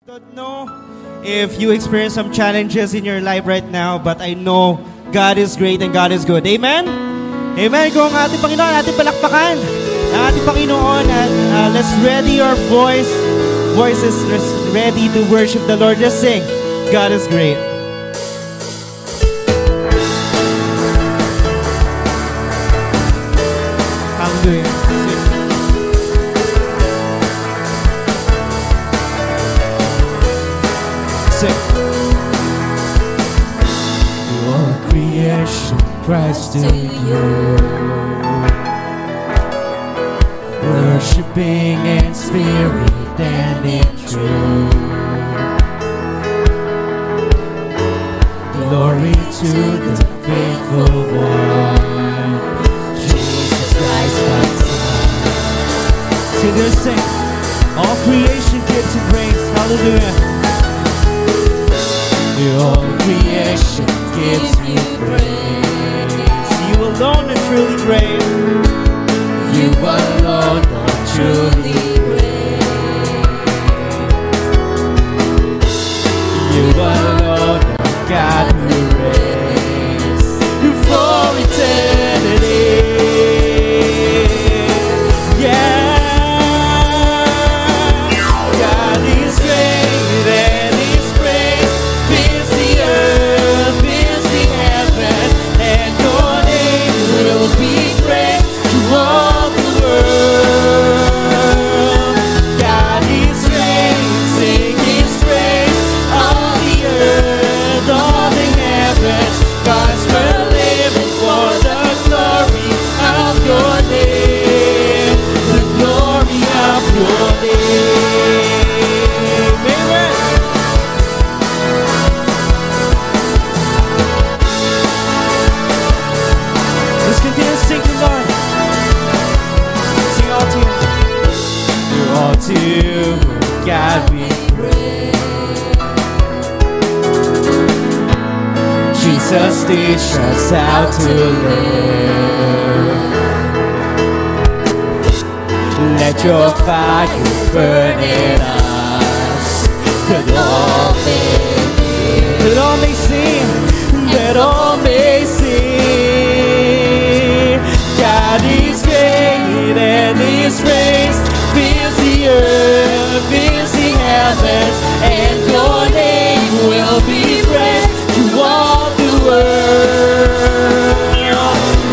Don't know if you experience some challenges in your life right now, but I know God is great and God is good. Amen? Amen. Kung ang ating Panginoon, ating palakpakan ang ating Panginoon, and let's ready our voices ready to worship the Lord. Just sing, God is great. Hallelujah. All creation cries to you, worshiping in spirit and in truth. Glory to the faithful one, Jesus Christ my Son. See this, sing. All creation gives you praise. Hallelujah. All creation gives you praise. You alone are truly great. You alone are truly great. You alone are God who reigns for eternity. Yeah, God is great and His praise fills the earth, fills the heaven, and your name will be great to all the world. God is great, sing His praise, all the earth, all the heavens, 'cause we're living for the glory of your name, the glory of your name. Amen. Let's continue singing, Lord. Sing all to you. You're all to you, God we pray. Jesus, teach us how to live. Let your fire burn in us, that all may see, that all may see. God is great and His praise fills the earth, fills the heavens, and your name will be praised to all the world.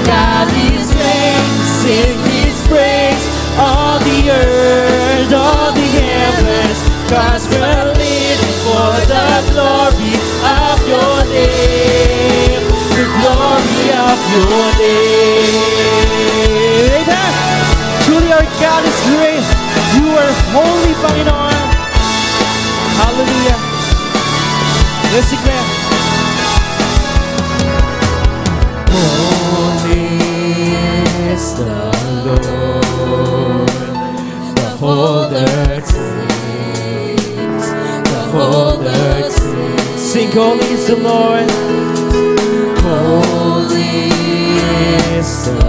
God is great, sing His praise, all the earth, all the heavens, 'cause we're living for the glory of your name, the glory of your name. Amen. Truly our God is great. You are holy, Panginoon. Hallelujah. Let's declare. Holy is the Lord, the whole earth sings, the whole earth sings. Sing, holy is the Lord. Holy is the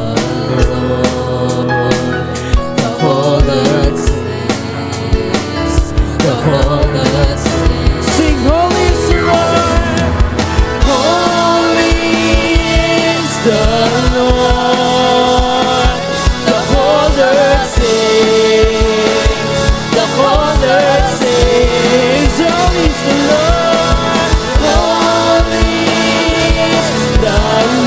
Lord, the whole earth sings, the whole earth sings. Sing, holy is the Lord. Holy is the Lord, the whole earth sings, the whole earth sings. Holy is the Lord, holy is the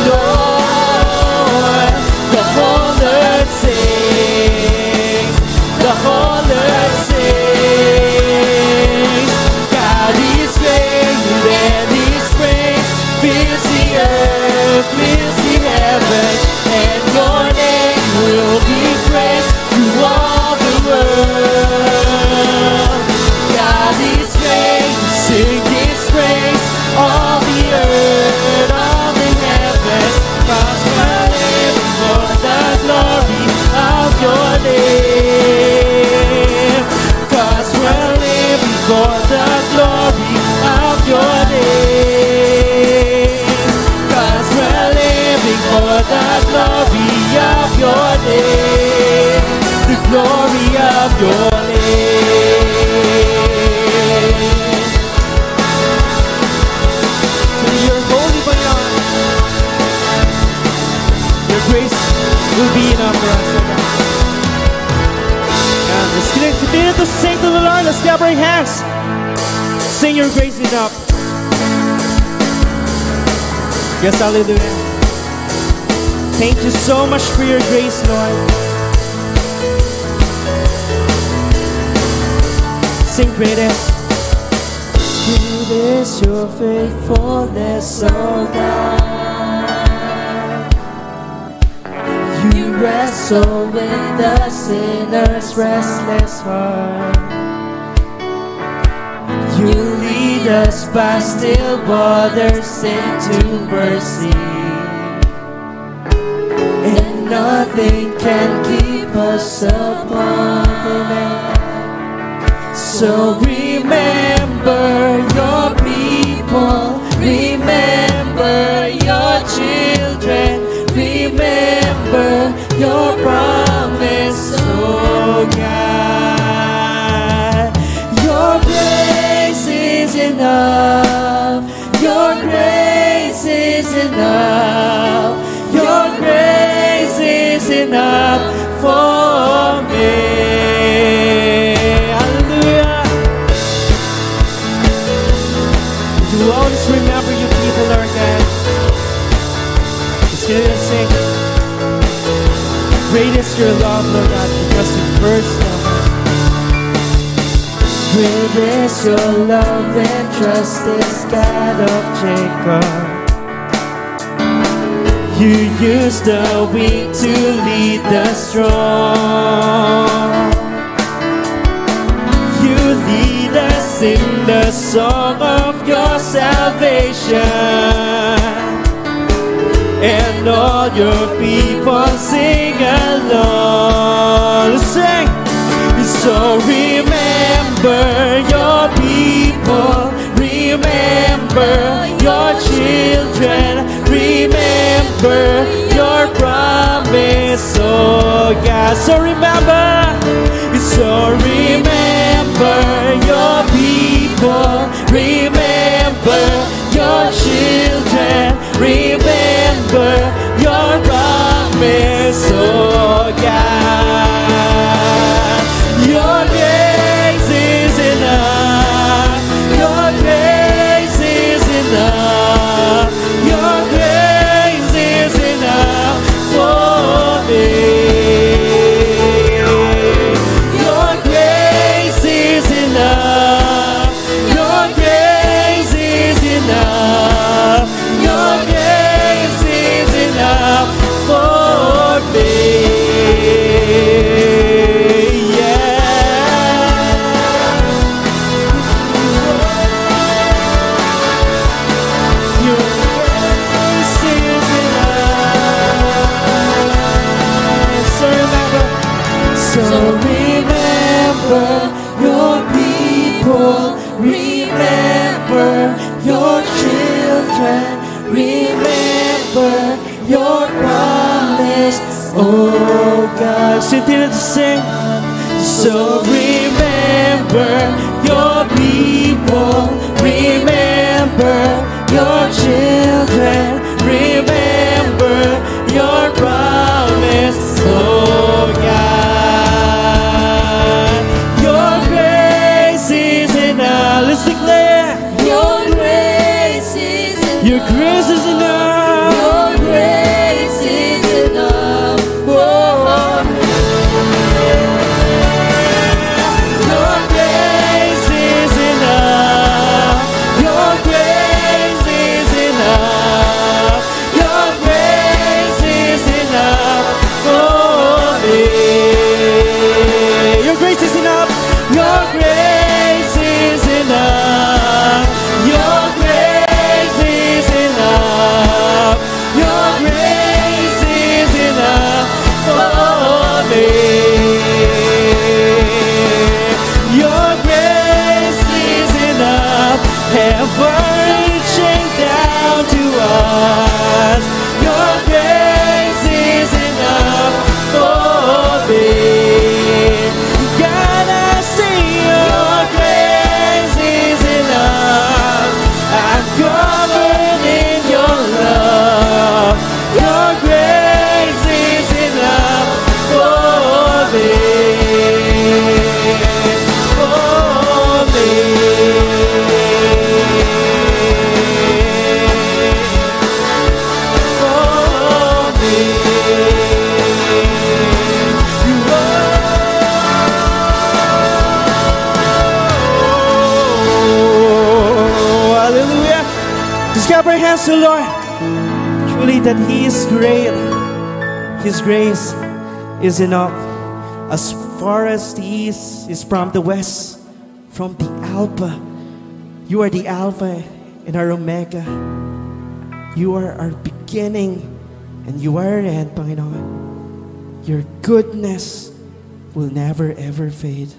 Lord, the whole earth sings, the whole earth sings. God is great and His praise fills the earth, fills the heavens, and your name will be praised to all the world. God is great, sing His praise, all the earth, all the heavens, 'cause we're living for the glory of your name, 'cause we're living for the glory of your name, 'cause we're living for the glory of your name, the glory of your name. up our hands. Sing your grace enough. Yes, hallelujah. Thank you so much for your grace, Lord. Sing greatest. Great is your faithfulness, oh God. You wrestle with the sinner's restless heart. You lead us by still waters into mercy, and nothing can keep us apart. So remember your people, remember your children, remember your promise, oh God. Your grace is enough, your grace is enough, your grace is enough for me. You always remember your people, Lord God. Just gonna sing. Great is your love, Lord God, because you first loved us. Great is your love and trust is God of Jacob. You use the weak to lead the strong. You lead us in the song of your salvation, and all your people sing along. Sing. So remember your people, remember your children, remember your promise, oh God. So remember your people, remember your children, remember your promise, oh God. Your grace is enough, your grace is enough, your grace is enough for me. Your grace is enough, your grace is enough, your grace is enough for me. So remember your people, remember your children, remember your promise, oh God. Continue to sing. So remember your people, remember your children, remember your promise, oh God. Let's declare your grace is enough. Your grace is enough. Your grace is enough. Oh, your grace is enough. Your grace is enough. Your grace is enough for me. Your grace is enough. Your grace is enough. Your grace is enough. Your grace is enough for me. Your grace is enough, ever reaching down to us. Your grace is enough for me. God, I see your grace is enough. I'm covered in your love. Your grace is enough for me. For clap our hands to the Lord. Truly that He is great. His grace is enough. As far as the east is from the west, from the Alpha. You are the Alpha and our Omega. You are our beginning and you are our end, Panginoon. Your goodness will never ever fade.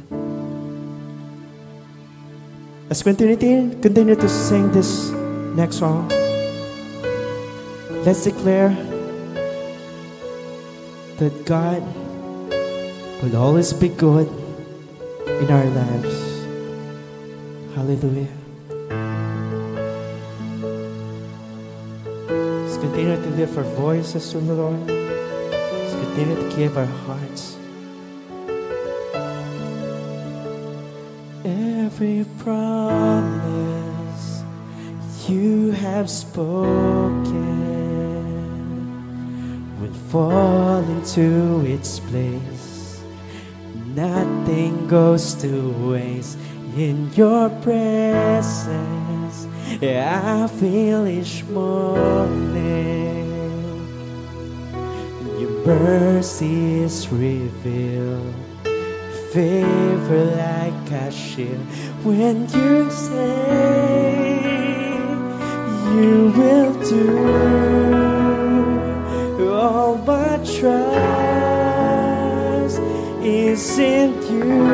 Let's continue to sing this next song. Let's declare that God will always be good in our lives. Hallelujah. Let's continue to lift our voices to the Lord. Let's continue to give our hearts. Every promise you have spoken will fall into its place. Nothing goes to waste in your presence. I feel each morning your mercy is revealed. Favor like a shield. When you say you will do, all my trust is in you.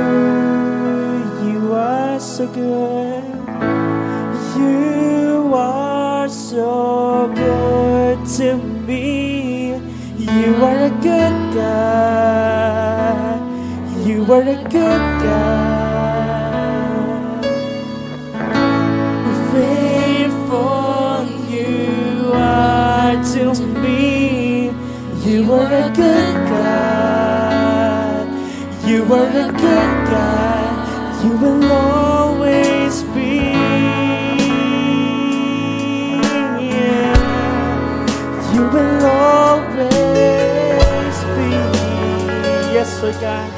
You are so good. You are so good to me. You are a good God. You are a good God. Faithful you are to me. You are a good God. You are a good God. You will always be. You will always be. Yes, Lord God.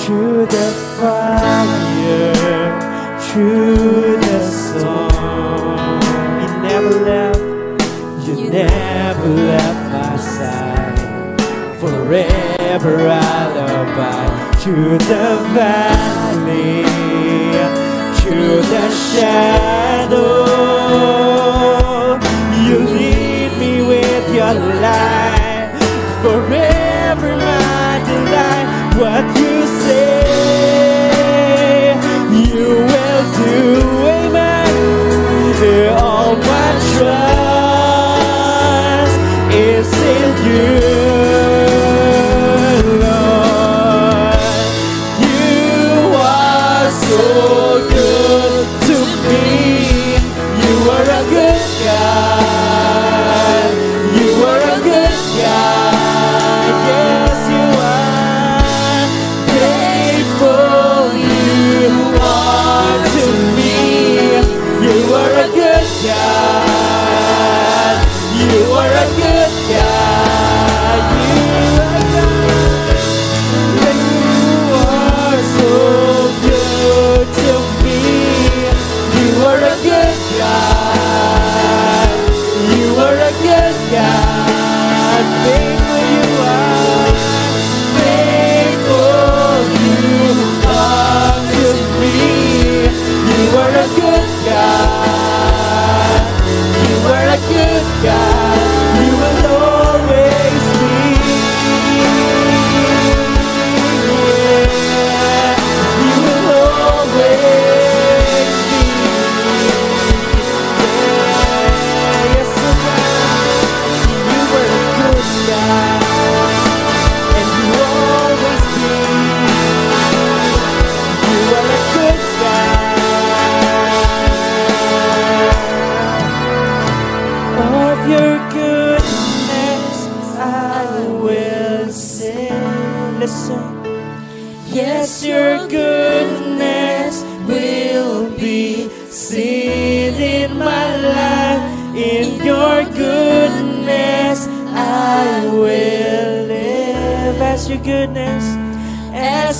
Through the fire, through the storm, you never left my side. Forever I'll abide. Through the valley, through the shadow, you lead me with your light. Forever my delight. What you say, you will do, amen. All my trust is in you, Lord. You are so good to me. You are a good God. You are a good God. Yes, you are. Faithful you are to me. You are a good God. You are a good God. You are God. You are so good to me. You are a good God. You are a good God. Faithful you are. Faithful you are to me. You are a good God. You are a good God. You will always be. You will always be. Yes, God. You were a good God, and you always be. You are a good God. Of your goodness I will sing. Listen. Yes, your goodness will be seen in my life. In your goodness I will live. As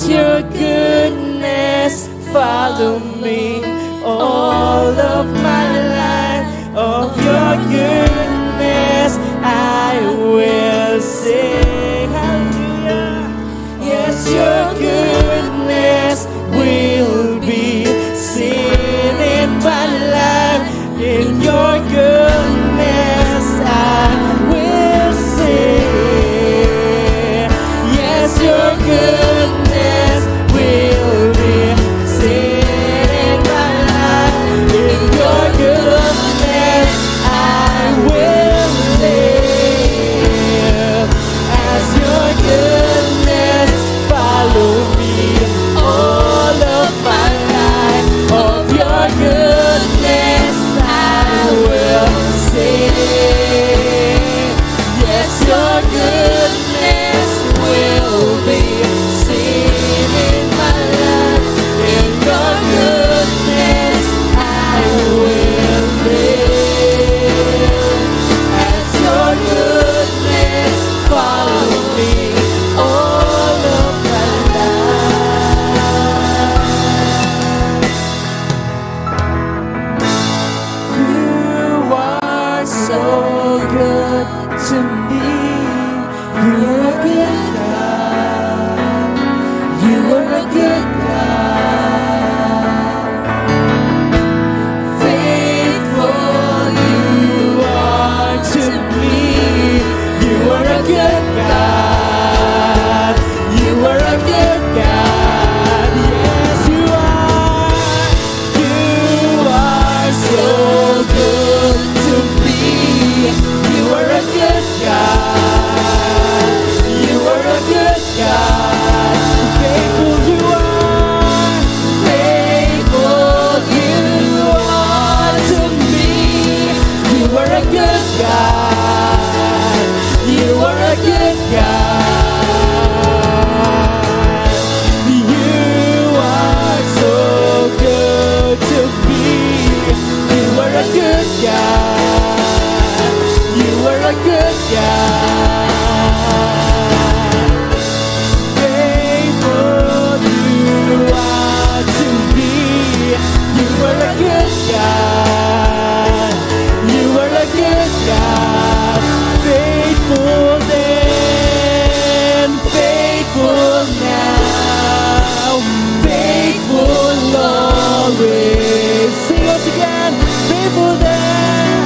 your goodness follow me all all of my life. Of your goodness I will sing. Hallelujah. Yes, your goodness will be seen in my life. In your goodness I will sing. Yes, your goodness will be seen in my life. In your goodness I will live. As your goodness follow me all of my life. Of your goodness I will sing. Yes, your goodness will be seen in my life. In your goodness I will live. As your goodness follow me all of my life. You are so good to me. You are a good God. You are a good God. Faithful you are to me. You are a good God. You are a good God. Yes, you are. You are so good to me. You are a good God. You are a good God. Faithful you are. Faithful you are to me. You are a good God. You are a good God. You are so good to me. You are a good God. You are a good God. Faithful you are to me. You are a good God. You are a good God. Faithful then, faithful now, faithful always. Sing us again. Faithful then,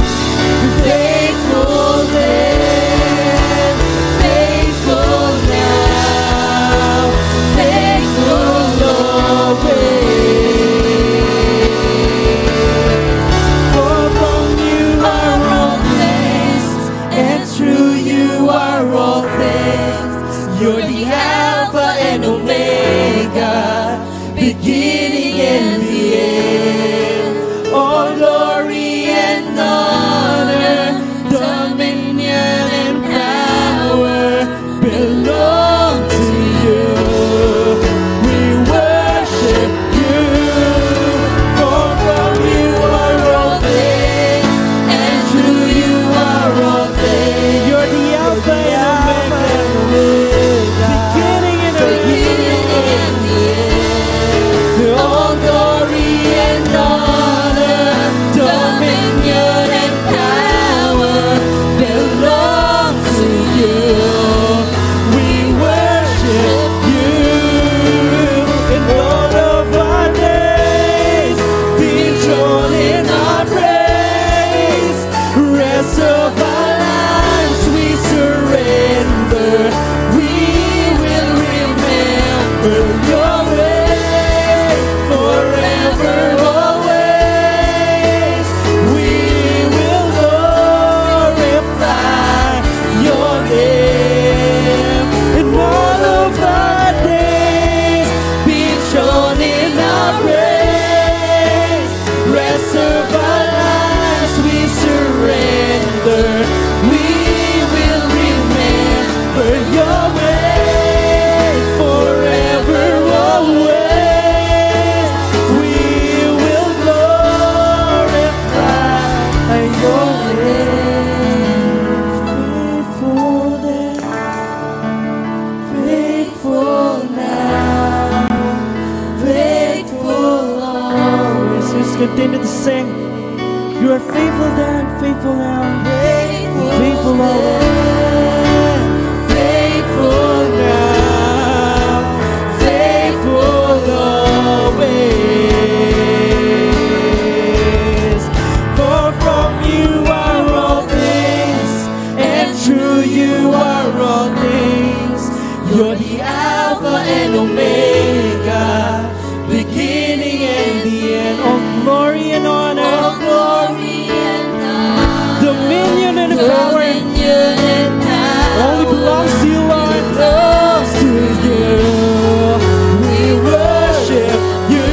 faithful then, faithful now, faithful always. For from you are all things, and through you are all things. You're the Alpha and Omega, beginning and the end. All glory and honor, dominion and power belong to you. We worship you. For from you are all things, and through you are all things. You're the Alpha and Omega, beginning and the end. All glory and honor, dominion and power belong to you. We worship you in all of our days. Be drawn in our praise. Rest of our lives we surrender. We will remember your way forever, always. We will glorify your name in all of our days. Be shown in our praise. Rest just continue to sing. You are faithful then, faithful now, faithful always, faithful now, faithful always. For from you are all things, and through you are all things. You're the Alpha and Omega, beginning and the end. All glory and honor, dominion and power, only belongs to you, Lord. Belongs to you. We worship you.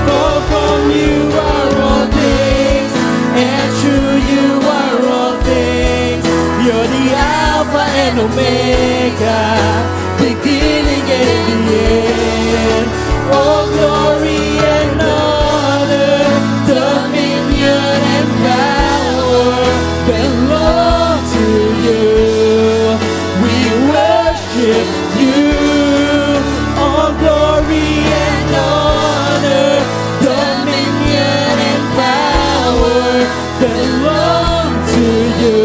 For from you are all things, and through you are all things. You're the Alpha and Omega, beginning and the end. All glory and honor, dominion and power belong to you. We worship you. All glory and honor, dominion and power belong to you.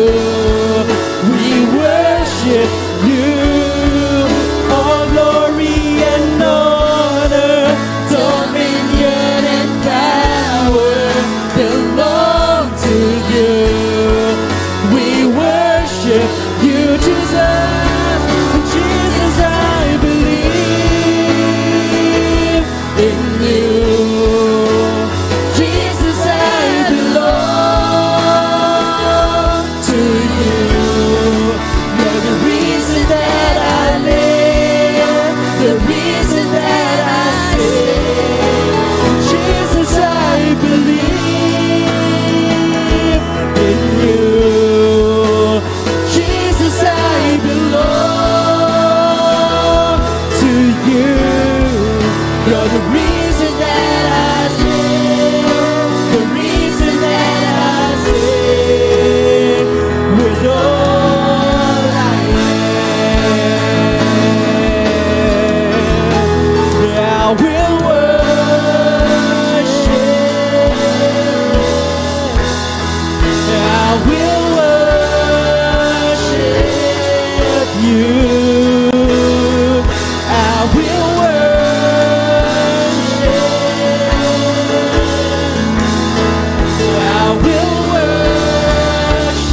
We worship you. All glory and honor, dominion and power belong to you. We worship you, Jesus. Jesus, I believe in you. Jesus, I belong to you. You're the reason that I live, the reason that I sing. Jesus, I believe in you. Jesus, I belong to you. You're the reason that I live, the reason that I sing. With all I am, I will worship. I will worship you. I will worship. I will worship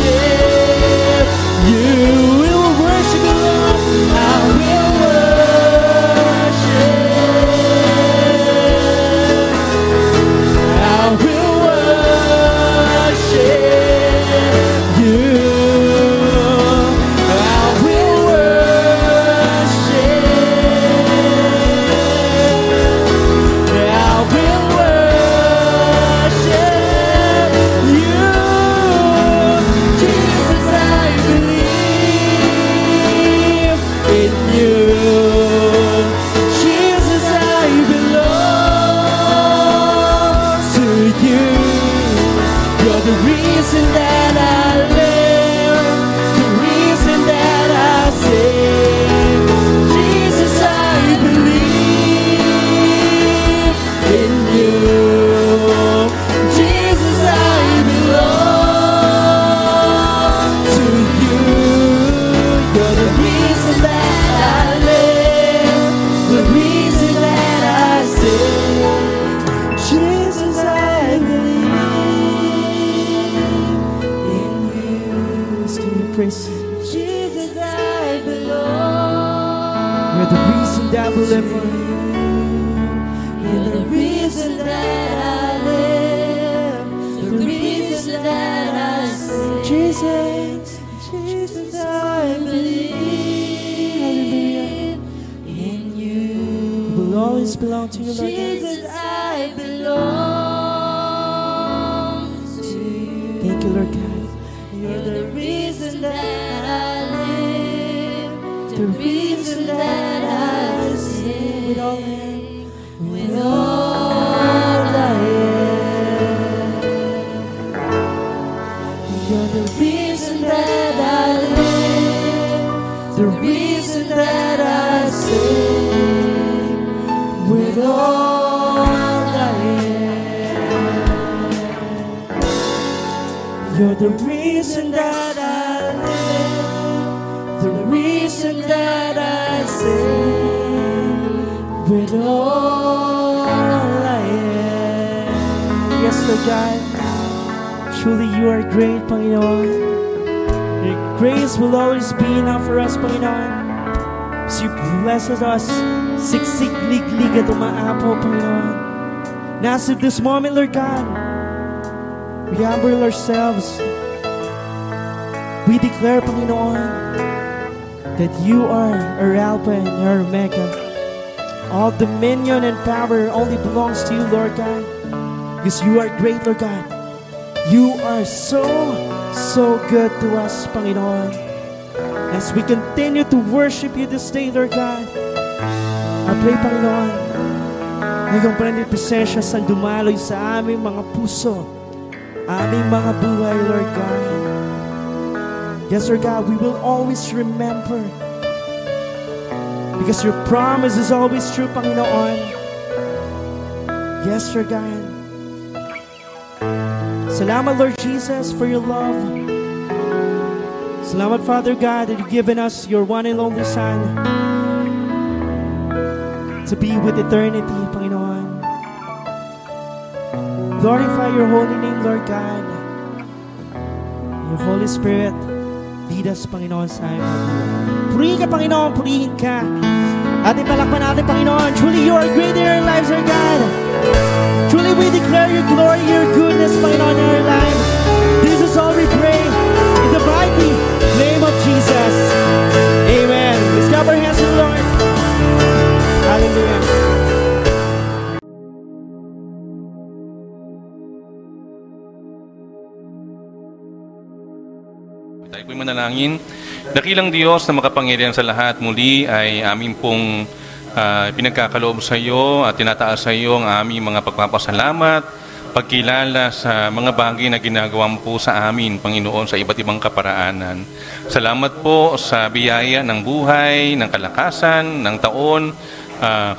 you. We will worship you, Lord. I will worship. I will worship you. I will worship. I will worship you. Jesus, I believe in you. Jesus, I belong to you. You're the reason that I live, the reason that I sing. Jesus, I believe in you. Jesus, I belong to you. You're the reason that I live, the reason that I sing. Jesus, I believe in you. Let's give you praise. Jesus, I belong. You're the reason that we live for you. You're the reason that I live, the reason that I sing. Jesus, Jesus, I believe in you. We will always belong to you, Lord. Jesus, I belong to you. Thank you, Lord God. You're the reason that I live, the reason that I sing. With all I am, with all I am. You're the reason that I live, the reason that I sing. With all I am. You're the reason that I live, the reason that I sing with all I am. Yes, Lord God, truly you are great, Panginoon. Your grace will always be enough for us, Panginoon. So you blessed us, siksik-lig-lig at umaapo, Panginoon. As of this moment, Lord God, we humble ourselves. We declare, Panginoon, that you are our Alpha and our Omega. All dominion and power only belongs to you, Lord God. Because you are great, Lord God. You are so good to us, Panginoon. As we continue to worship you this day, Lord God, I pray, Panginoon, na iyong banal presensya sa dumaloy sa aming mga puso, aming mga buhay, Lord God. Yes, Lord God, we will always remember, because your promise is always true, Panginoon. Yes, Lord God. Salamat, Lord Jesus, for your love. Salamat, Father God, that you've given us your one and only Son to be with eternity, Panginoon. Glorify your holy name, Lord God. Your Holy Spirit, lead us, Panginoon, sa aming buhay. Purihin ka, Panginoon, purihin ka. Ating palakpan natin, Panginoon. Truly, you are great in our lives, Lord God. Truly, we declare your glory, your goodness, Panginoon, in our lives. This is all we pray in the mighty name of Jesus. Amen. Let's clap our hands to the Lord. Hallelujah. Tayo po'y manalangin. Dakilang Diyos na makapangyarihan sa lahat, muli ay amin pong pinagkakaloob sa iyo at tinataas sa iyo ang aming mga pagpapasalamat, pagkilala sa mga bagay na ginagawa mo po sa amin, Panginoon, sa iba't ibang kaparaanan. Salamat po sa biyaya ng buhay, ng kalakasan, ng taon,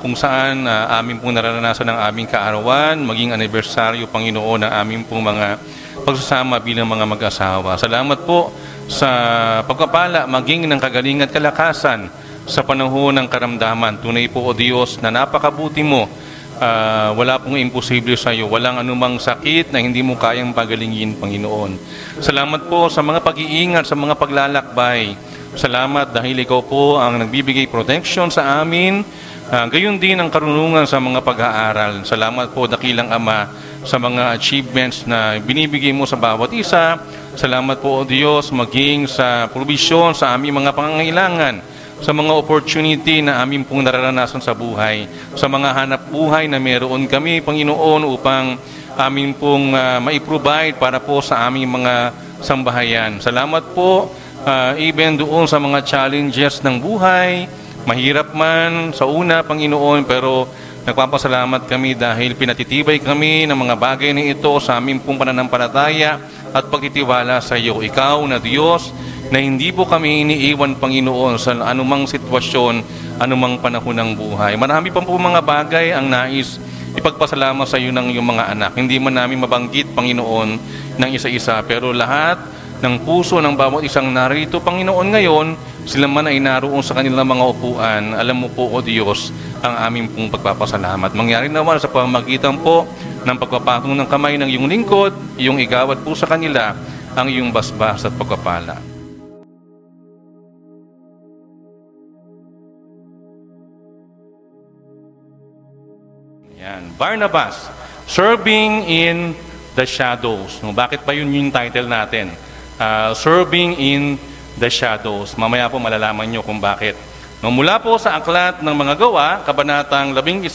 kung saan amin pong nararanasan ang aming kaarawan, maging anibersaryo, Panginoon, ng aming pong mga pagsasama bilang mga mag-asawa. Salamat po sa pagpapala, maging ng kagalingan at kalakasan sa panahon ng karamdaman. Tunay po, O Diyos, na napakabuti mo. Wala pong imposible sa iyo. Walang anumang sakit na hindi mo kayang pagalingin, Panginoon. Salamat po sa mga pag-iingat, sa mga paglalakbay. Salamat dahil ikaw po ang nagbibigay protection sa amin. Gayon din ang karunungan sa mga pag-aaral. Salamat po, dakilang Ama, sa mga achievements na binibigay mo sa bawat isa. Salamat po, O Diyos, maging sa provision sa aming mga pangangailangan, sa mga opportunity na aming pong nararanasan sa buhay, sa mga hanap buhay na meron kami, Panginoon, upang amin pong maiprovide para po sa aming mga sambahayan. Salamat po, even doon sa mga challenges ng buhay, mahirap man sa una, Panginoon, pero nagpapasalamat kami dahil pinatitibay kami ng mga bagay na ito sa aming pong pananampalataya at pagtitiwala sa iyo. Ikaw na Diyos na hindi po kami iniiwan, Panginoon, sa anumang sitwasyon, anumang panahon ng buhay. Marami pa po mga bagay ang nais ipagpasalamat sa iyo ng iyong mga anak. Hindi man namin mabanggit, Panginoon, ng isa-isa, pero lahat ng puso ng bawat isang narito, Panginoon, ngayon, sila man ay naroon sa kanilang mga upuan. Alam mo po, O Diyos, ang aming pong pagpapasalamat. Mangyari naman sa pamamagitan po ng pagpapatong ng kamay ng iyong lingkod, iyong igawad po sa kanila ang iyong basbas at pagpapala. Yan. Barnabas, Serving in the Shadows. Bakit ba yun yung title natin? Serving in the Shadows. Mamaya po malalaman nyo kung bakit. Mula po sa aklat ng mga gawa, kabanatang 11,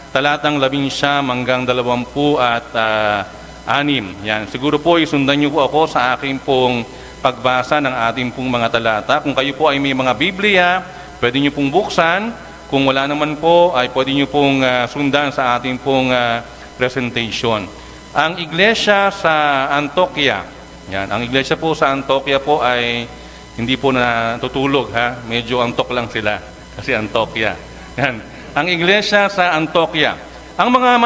talatang 11 hanggang 26. Yan. Siguro po isundan nyo po ako sa aking pong pagbasa ng ating pong mga talata. Kung kayo po ay may mga Biblia, pwede nyo pong buksan. Kung wala naman po, ay pwede nyo pong sundan sa ating pong presentation. Ang iglesia sa Antioquia, yan, ang iglesia po sa Antioquia po ay hindi po natutulog, ha? Medyo antok lang sila kasi Antioquia. Yan. Ang iglesia sa Antioquia, Ang mga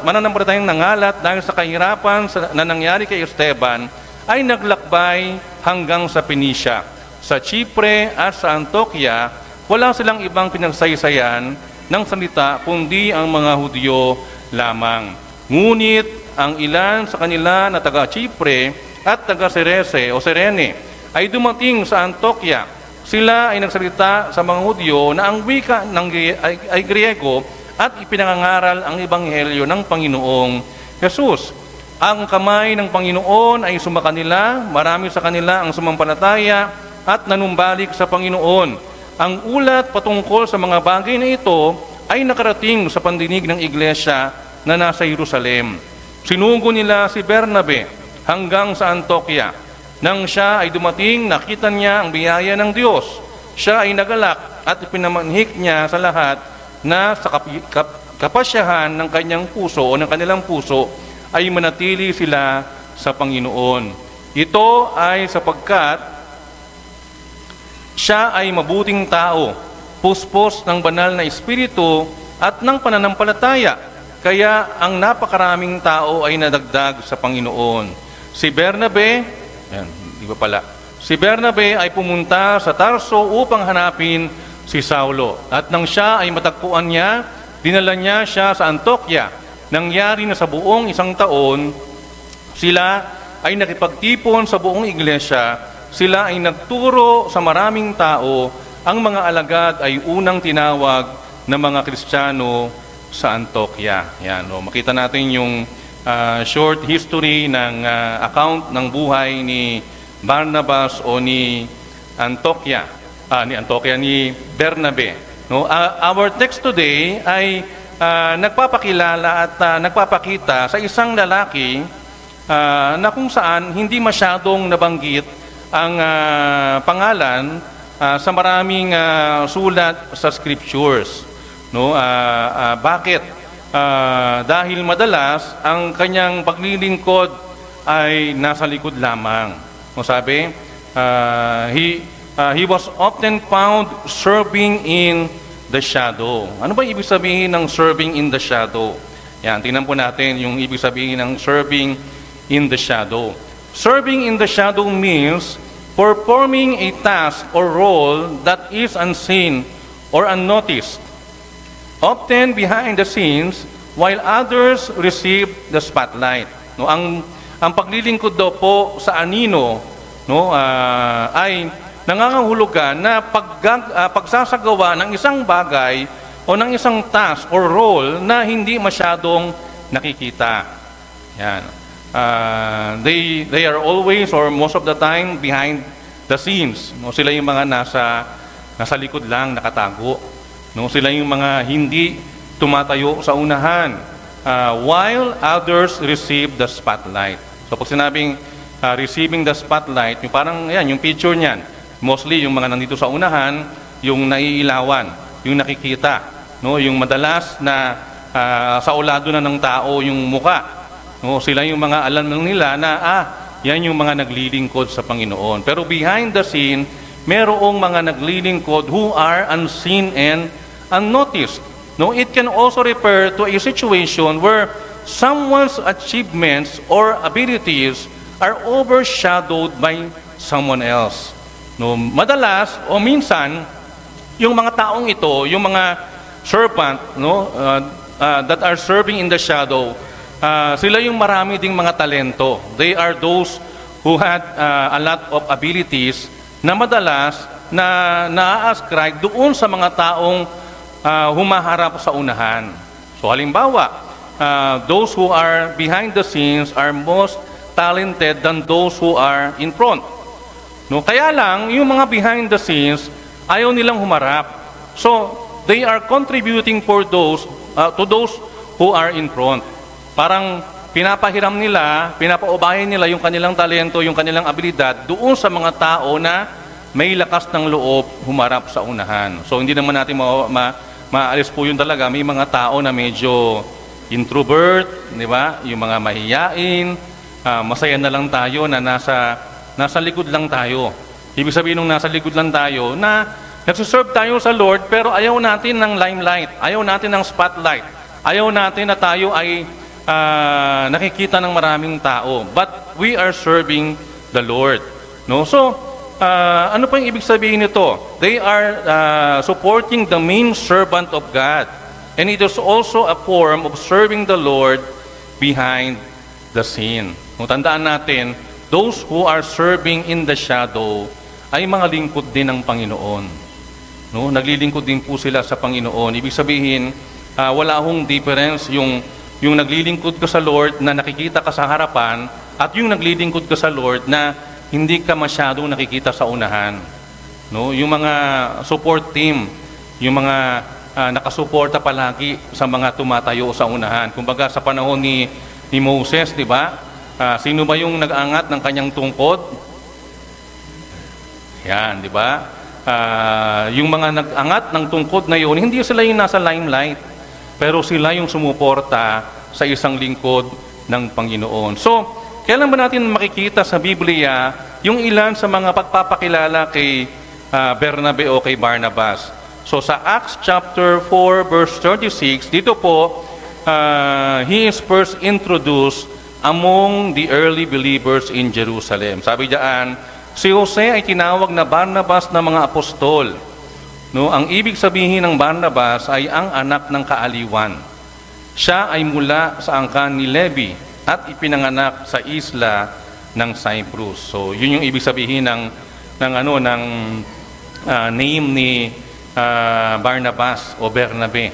mananampalatayang nangalat dahil sa kahirapan na nangyari kay Esteban ay naglakbay hanggang sa Phoenicia. Sa Chipre at sa Antioquia, wala silang ibang pinagsaysayan ng salita kundi ang mga Hudyo lamang. Ngunit ang ilan sa kanila na taga Chipre at taga Serene ay dumating sa Antioquia. Sila ay nagsalita sa mga Hudyo na ang wika ay Griego at ipinangangaral ang ebanghelyo ng Panginoong Jesus. Ang kamay ng Panginoon ay sumakanila, marami sa kanila ang sumampalataya at nanumbalik sa Panginoon. Ang ulat patungkol sa mga bagay na ito ay nakarating sa pandinig ng iglesia na nasa Jerusalem. Sinugo nila si Bernabe hanggang sa Antioquia. Nang siya ay dumating, nakita niya ang biyaya ng Diyos. Siya ay nagalak at ipinamanhik niya sa lahat na sa kapasyahan ng kanyang puso o ng kanilang puso ay manatili sila sa Panginoon. Ito ay sapagkat siya ay mabuting tao, puspos ng banal na espiritu at ng pananampalataya. Kaya ang napakaraming tao ay nadagdag sa Panginoon. Si Bernabe ay pumunta sa Tarso upang hanapin si Saulo. At nang siya ay matagpuan niya, dinala niya siya sa Antioquia. Nangyari na sa buong 1 taon, sila ay nakipagtipon sa buong iglesia. Sila ay nagturo sa maraming tao. Ang mga alagad ay unang tinawag na mga Kristiyano sa Antioquia. Yan, makita natin yung short history ng account ng buhay ni Barnabas o ni Bernabe. Our text today ay nagpapakilala at nagpapakita sa isang lalaki na kung saan hindi masyadong nabanggit ang pangalan sa maraming sulat sa scriptures. Bakit? Dahil madalas ang kanyang paglilingkod ay nasa likod lamang. Sabi, he was often found serving in the shadow. Ano ba ibig sabihin ng serving in the shadow? Yan, tingnan po natin yung ibig sabihin ng serving in the shadow. Serving in the shadow means performing a task or role that is unseen or unnoticed, often behind the scenes, while others receive the spotlight. Ang paglilingkod daw po sa anino ay nangangahulugan na pagsasagawa ng isang bagay o ng isang task or role na hindi masyadong nakikita. Yan. They are always or most of the time behind the scenes. Sila yung mga nasa likod lang, nakatago. Sila yung mga hindi tumatayo sa unahan, while others receive the spotlight. So pag sinabing receiving the spotlight, yung parang yung picture niyan, mostly yung mga nandito sa unahan, yung naiilawan, yung nakikita, yung madalas na sa ulado na ng tao yung muka. Sila yung mga alam nila na yan yung mga naglilingkod sa Panginoon. Pero behind the scene, merong mga naglilingkod who are unseen and unnoticed. It can also refer to a situation where someone's achievements or abilities are overshadowed by someone else. Madalas o minsan, yung mga taong ito, yung mga servant that are serving in the shadow, sila yung marami ding mga talento. They are those who had a lot of abilities na madalas na na-ascribe doon sa mga taong humaharap sa unahan. So halimbawa, those who are behind the scenes are most talented than those who are in front. Kaya lang, yung mga behind the scenes, ayaw nilang humarap. So, they are contributing for those to those who are in front. Parang pinapahiram nila, pinapaubayan nila yung kanilang talento, yung kanilang abilidad doon sa mga tao na may lakas ng loob humarap sa unahan. So, hindi naman natin maalis po yun talaga. May mga tao na medyo introvert, di ba? Yung mga mahiyain, masaya na lang tayo na nasa likod lang tayo. Ibig sabihin nung nasa likod lang tayo na Nagsiserve tayo sa Lord, pero ayaw natin ng limelight, ayaw natin ng spotlight, ayaw natin na tayo ay nakikita ng maraming tao. But we are serving the Lord. No? So, ano pa yung ibig sabihin nito? They are supporting the main servant of God. And it is also a form of serving the Lord behind the scene. No, tandaan natin, those who are serving in the shadow ay mga lingkod din ng Panginoon. No, naglilingkod din po sila sa Panginoon. Ibig sabihin, wala hong difference yung naglilingkod ka sa Lord na nakikita ka sa harapan at yung naglilingkod ka sa Lord na hindi ka masyadong nakikita sa unahan. No, yung mga support team, yung mga nakasuporta palagi sa mga tumatayo sa unahan. Kumbaga sa panahon ni Moses, di ba? Sino ba yung nag-angat ng kanyang tungkod? Yan, di ba? Yung mga nag-angat ng tungkod na yun, hindi sila yung nasa limelight, pero sila yung sumuporta sa isang lingkod ng Panginoon. So, kailan ba natin makikita sa Biblia yung ilan sa mga pagpapakilala kay Bernabe o kay Barnabas? So, sa Acts chapter 4, verse 36, dito po, he is first introduced among the early believers in Jerusalem. Sabi diyan, si Jose ay tinawag na Barnabas ng mga apostol. No, ang ibig sabihin ng Barnabas ay ang anak ng kaaliwan. Siya ay mula sa angkan ni Levi at ipinanganak sa isla ng Cyprus. So, yun yung ibig sabihin ng name ni Barnabas o Bernabe,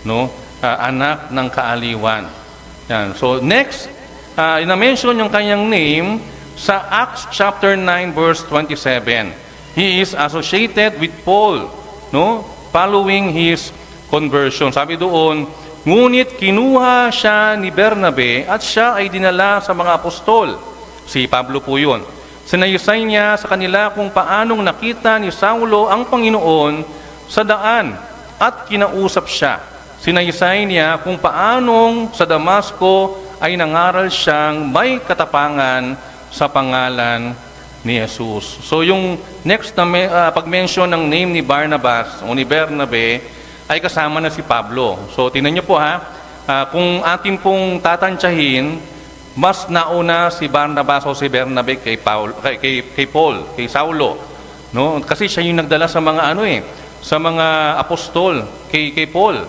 no? Anak ng kaaliwan. Yan. So, next, ina-mention yung kanyang name sa Acts chapter 9 verse 27. He is associated with Paul, no? Following his conversion. Sabi doon, ngunit kinuha siya ni Bernabe at siya ay dinala sa mga apostol. Si Pablo po yun. Sinaysay niya sa kanila kung paanong nakita ni Saulo ang Panginoon sa daan at kinausap siya. Sinaysay niya kung paanong sa Damasco ay nangaral siyang may katapangan sa pangalan ni Jesus. So yung next na pag-mention ng name ni Barnabas o ni Bernabe ay kasama na si Pablo. So tingnan niyo po kung atin pong tatantsahin, mas nauna si Barnabas o si Bernabe kay Paul, kay Saulo, no? Kasi siya yung nagdala sa mga sa mga apostol kay Paul,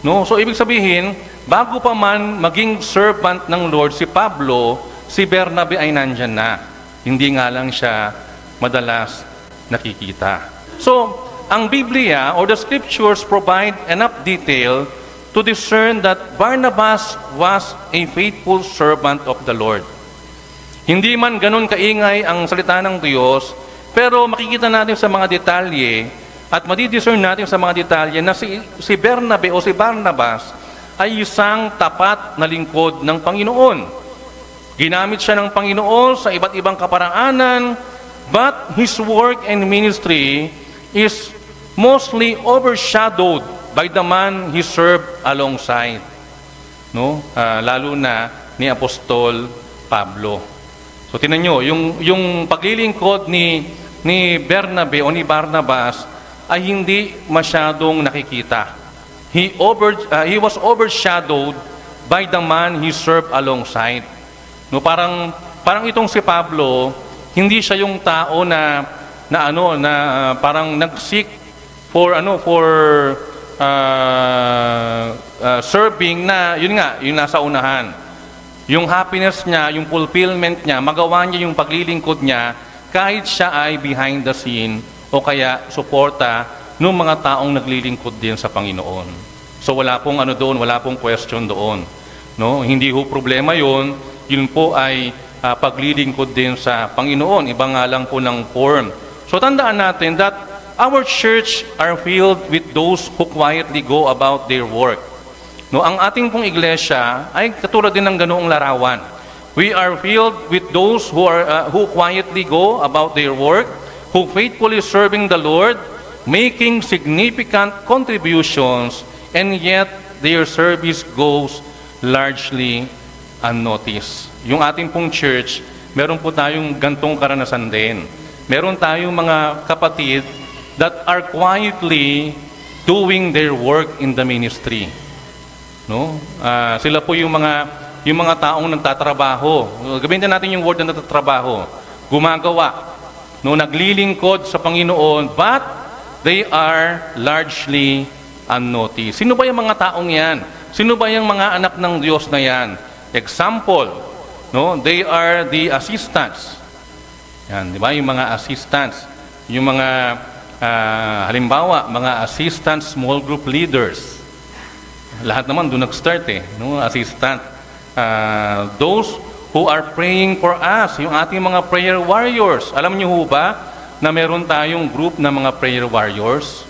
no? So ibig sabihin, bago pa man maging servant ng Lord si Pablo, si Bernabe ay nandyan na. Hindi nga lang siya madalas nakikita. So, ang Biblia or the Scriptures provide enough detail to discern that Barnabas was a faithful servant of the Lord. Hindi man ganun kaingay ang salita ng Diyos, pero makikita natin sa mga detalye at madidiscern natin sa mga detalye na si Bernabe o si Barnabas ay isang tapat na lingkod ng Panginoon. Ginamit siya ng Panginoon sa iba't ibang kaparaanan, but his work and ministry is mostly overshadowed by the man he served alongside. No? Lalo na ni Apostol Pablo. So tingnan nyo, yung paglilingkod ni Bernabe o ni Barnabas ay hindi masyadong nakikita. He was overshadowed by the man he served alongside. No, parang itong si Pablo, hindi siya yung tao na parang nag-seek for serving na yung nasa unahan. Yung happiness niya, yung fulfillment niya, magawa niya yung paglilingkod niya kahit siya ay behind the scene o kaya suporta ng mga taong naglilingkod din sa Panginoon. So wala pong wala pong question doon. No, hindi ho problema 'yon. Yun po ay paglilingkod din sa Panginoon. Iba nga lang po ng form. So tandaan natin that our church are filled with those who quietly go about their work. No, ang ating pong iglesia ay katulad din ng ganoong larawan. We are filled with those who quietly go about their work, who faithfully serving the Lord, making significant contributions, and yet their service goes largely unnoticed. Yung ating pong church, meron po tayong gantong karanasan din. Meron tayong mga kapatid that are quietly doing their work in the ministry. No? Sila po yung mga taong nagtatrabaho. Gamitin natin yung word na nagtatrabaho. Gumagawa. No, naglilingkod sa Panginoon, but they are largely unnoticed. Sino ba yung mga taong yan? Sino ba yung mga anak ng Diyos na yan? Example, no? They are the assistants. Yan, di ba? Yung mga assistants. Yung mga, halimbawa, mga assistant small group leaders. Lahat naman doon nag-start no? Assistant. Those who are praying for us, yung ating mga prayer warriors. Alam niyo ho ba na meron tayong group na mga prayer warriors?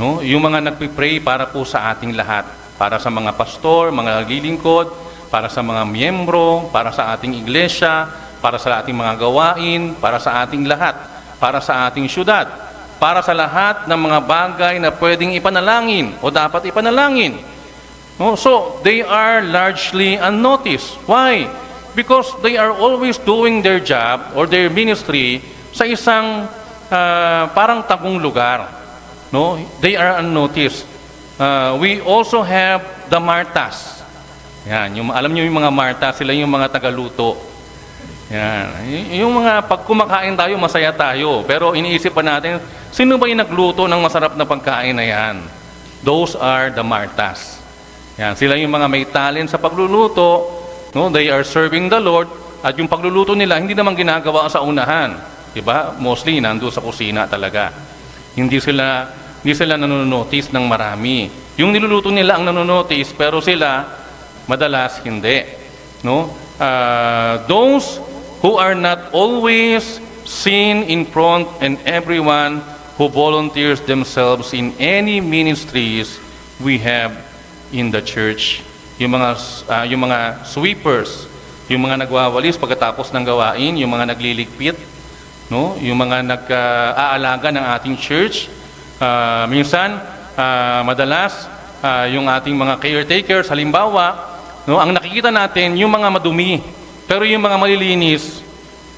No? Yung mga nagpipray para po sa ating lahat. Para sa mga pastor, mga naglilingkod, para sa mga miyembro, para sa ating iglesia, para sa ating mga gawain, para sa ating lahat, para sa ating syudad, para sa lahat ng mga bagay na pwedeng ipanalangin o dapat ipanalangin. No? So, they are largely unnoticed. Why? Because they are always doing their job or their ministry sa isang parang tagong lugar. No? They are unnoticed. We also have the Martas. Yan, alam niyo yung mga Marta, sila yung mga tagaluto. Yan. Yung mga pag kumakain tayo, masaya tayo. Pero iniisip pa natin, sino ba yung nagluto ng masarap na pagkain na yan? Those are the Martas. Yan, sila yung mga may talent sa pagluluto. No, they are serving the Lord, at yung pagluluto nila hindi naman ginagawa sa unahan, 'di ba? Mostly nandoon sa kusina talaga. Hindi sila nanonotice ng marami. Yung niluluto nila ang nanonotice, pero sila madalas hindi, no? Those who are not always seen in front, and everyone who volunteers themselves in any ministries we have in the church. Yung mga sweepers, yung mga nagwawalis pagkatapos ng gawain, yung mga nagliligpit, no? Yung mga nag-aalaga ng ating church. Minsan, madalas, yung ating mga caretakers, halimbawa, no? Ang nakikita natin, yung mga madumi, pero yung mga malilinis,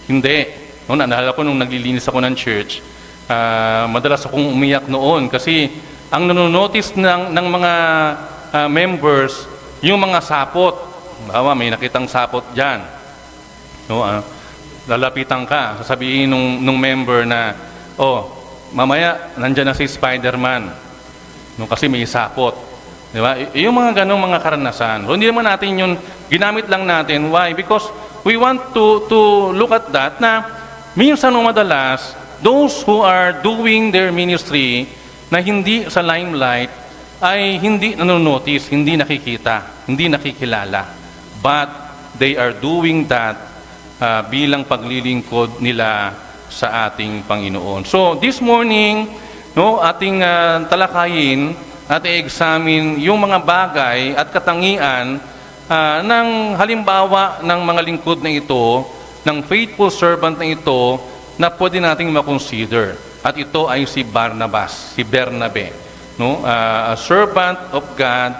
hindi. No? Naalala ko nung naglilinis ako ng church, madalas akong umiyak noon kasi ang nanonotice ng mga members, yung mga sapot. Bawa, may nakitang sapot dyan. No, lalapitan ka, sasabihin nung member na, oh, mamaya, nandyan na si Spider-Man. No, kasi may sapot. Di ba? Yung mga ganong mga karanasan. So, hindi naman natin yun, ginamit lang natin. Why? Because we want to look at that na minsan o madalas, those who are doing their ministry na hindi sa limelight, ay hindi nanonotice, hindi nakikita, hindi nakikilala. But they are doing that bilang paglilingkod nila sa ating Panginoon. So this morning, no, ating talakayin at i-examine yung mga bagay at katangian ng halimbawa ng mga lingkod na ito, ng faithful servant na ito, na pwede nating makonsider. At ito ay si Barnabas, si Bernabe. No, a servant of God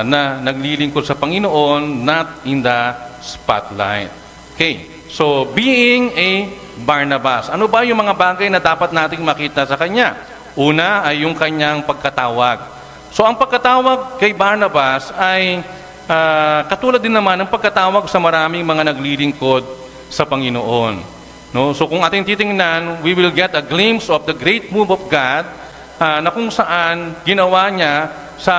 na naglilingkod sa Panginoon, not in the spotlight. Okay, so being a Barnabas, ano ba yung mga bagay na dapat nating makita sa kanya? Una ay yung kanyang pagkatawag. So ang pagkatawag kay Barnabas ay katulad din naman ng pagkatawag sa maraming mga naglilingkod sa Panginoon. No, so kung ating titingnan, we will get a glimpse of the great move of God na kung saan ginawa niya sa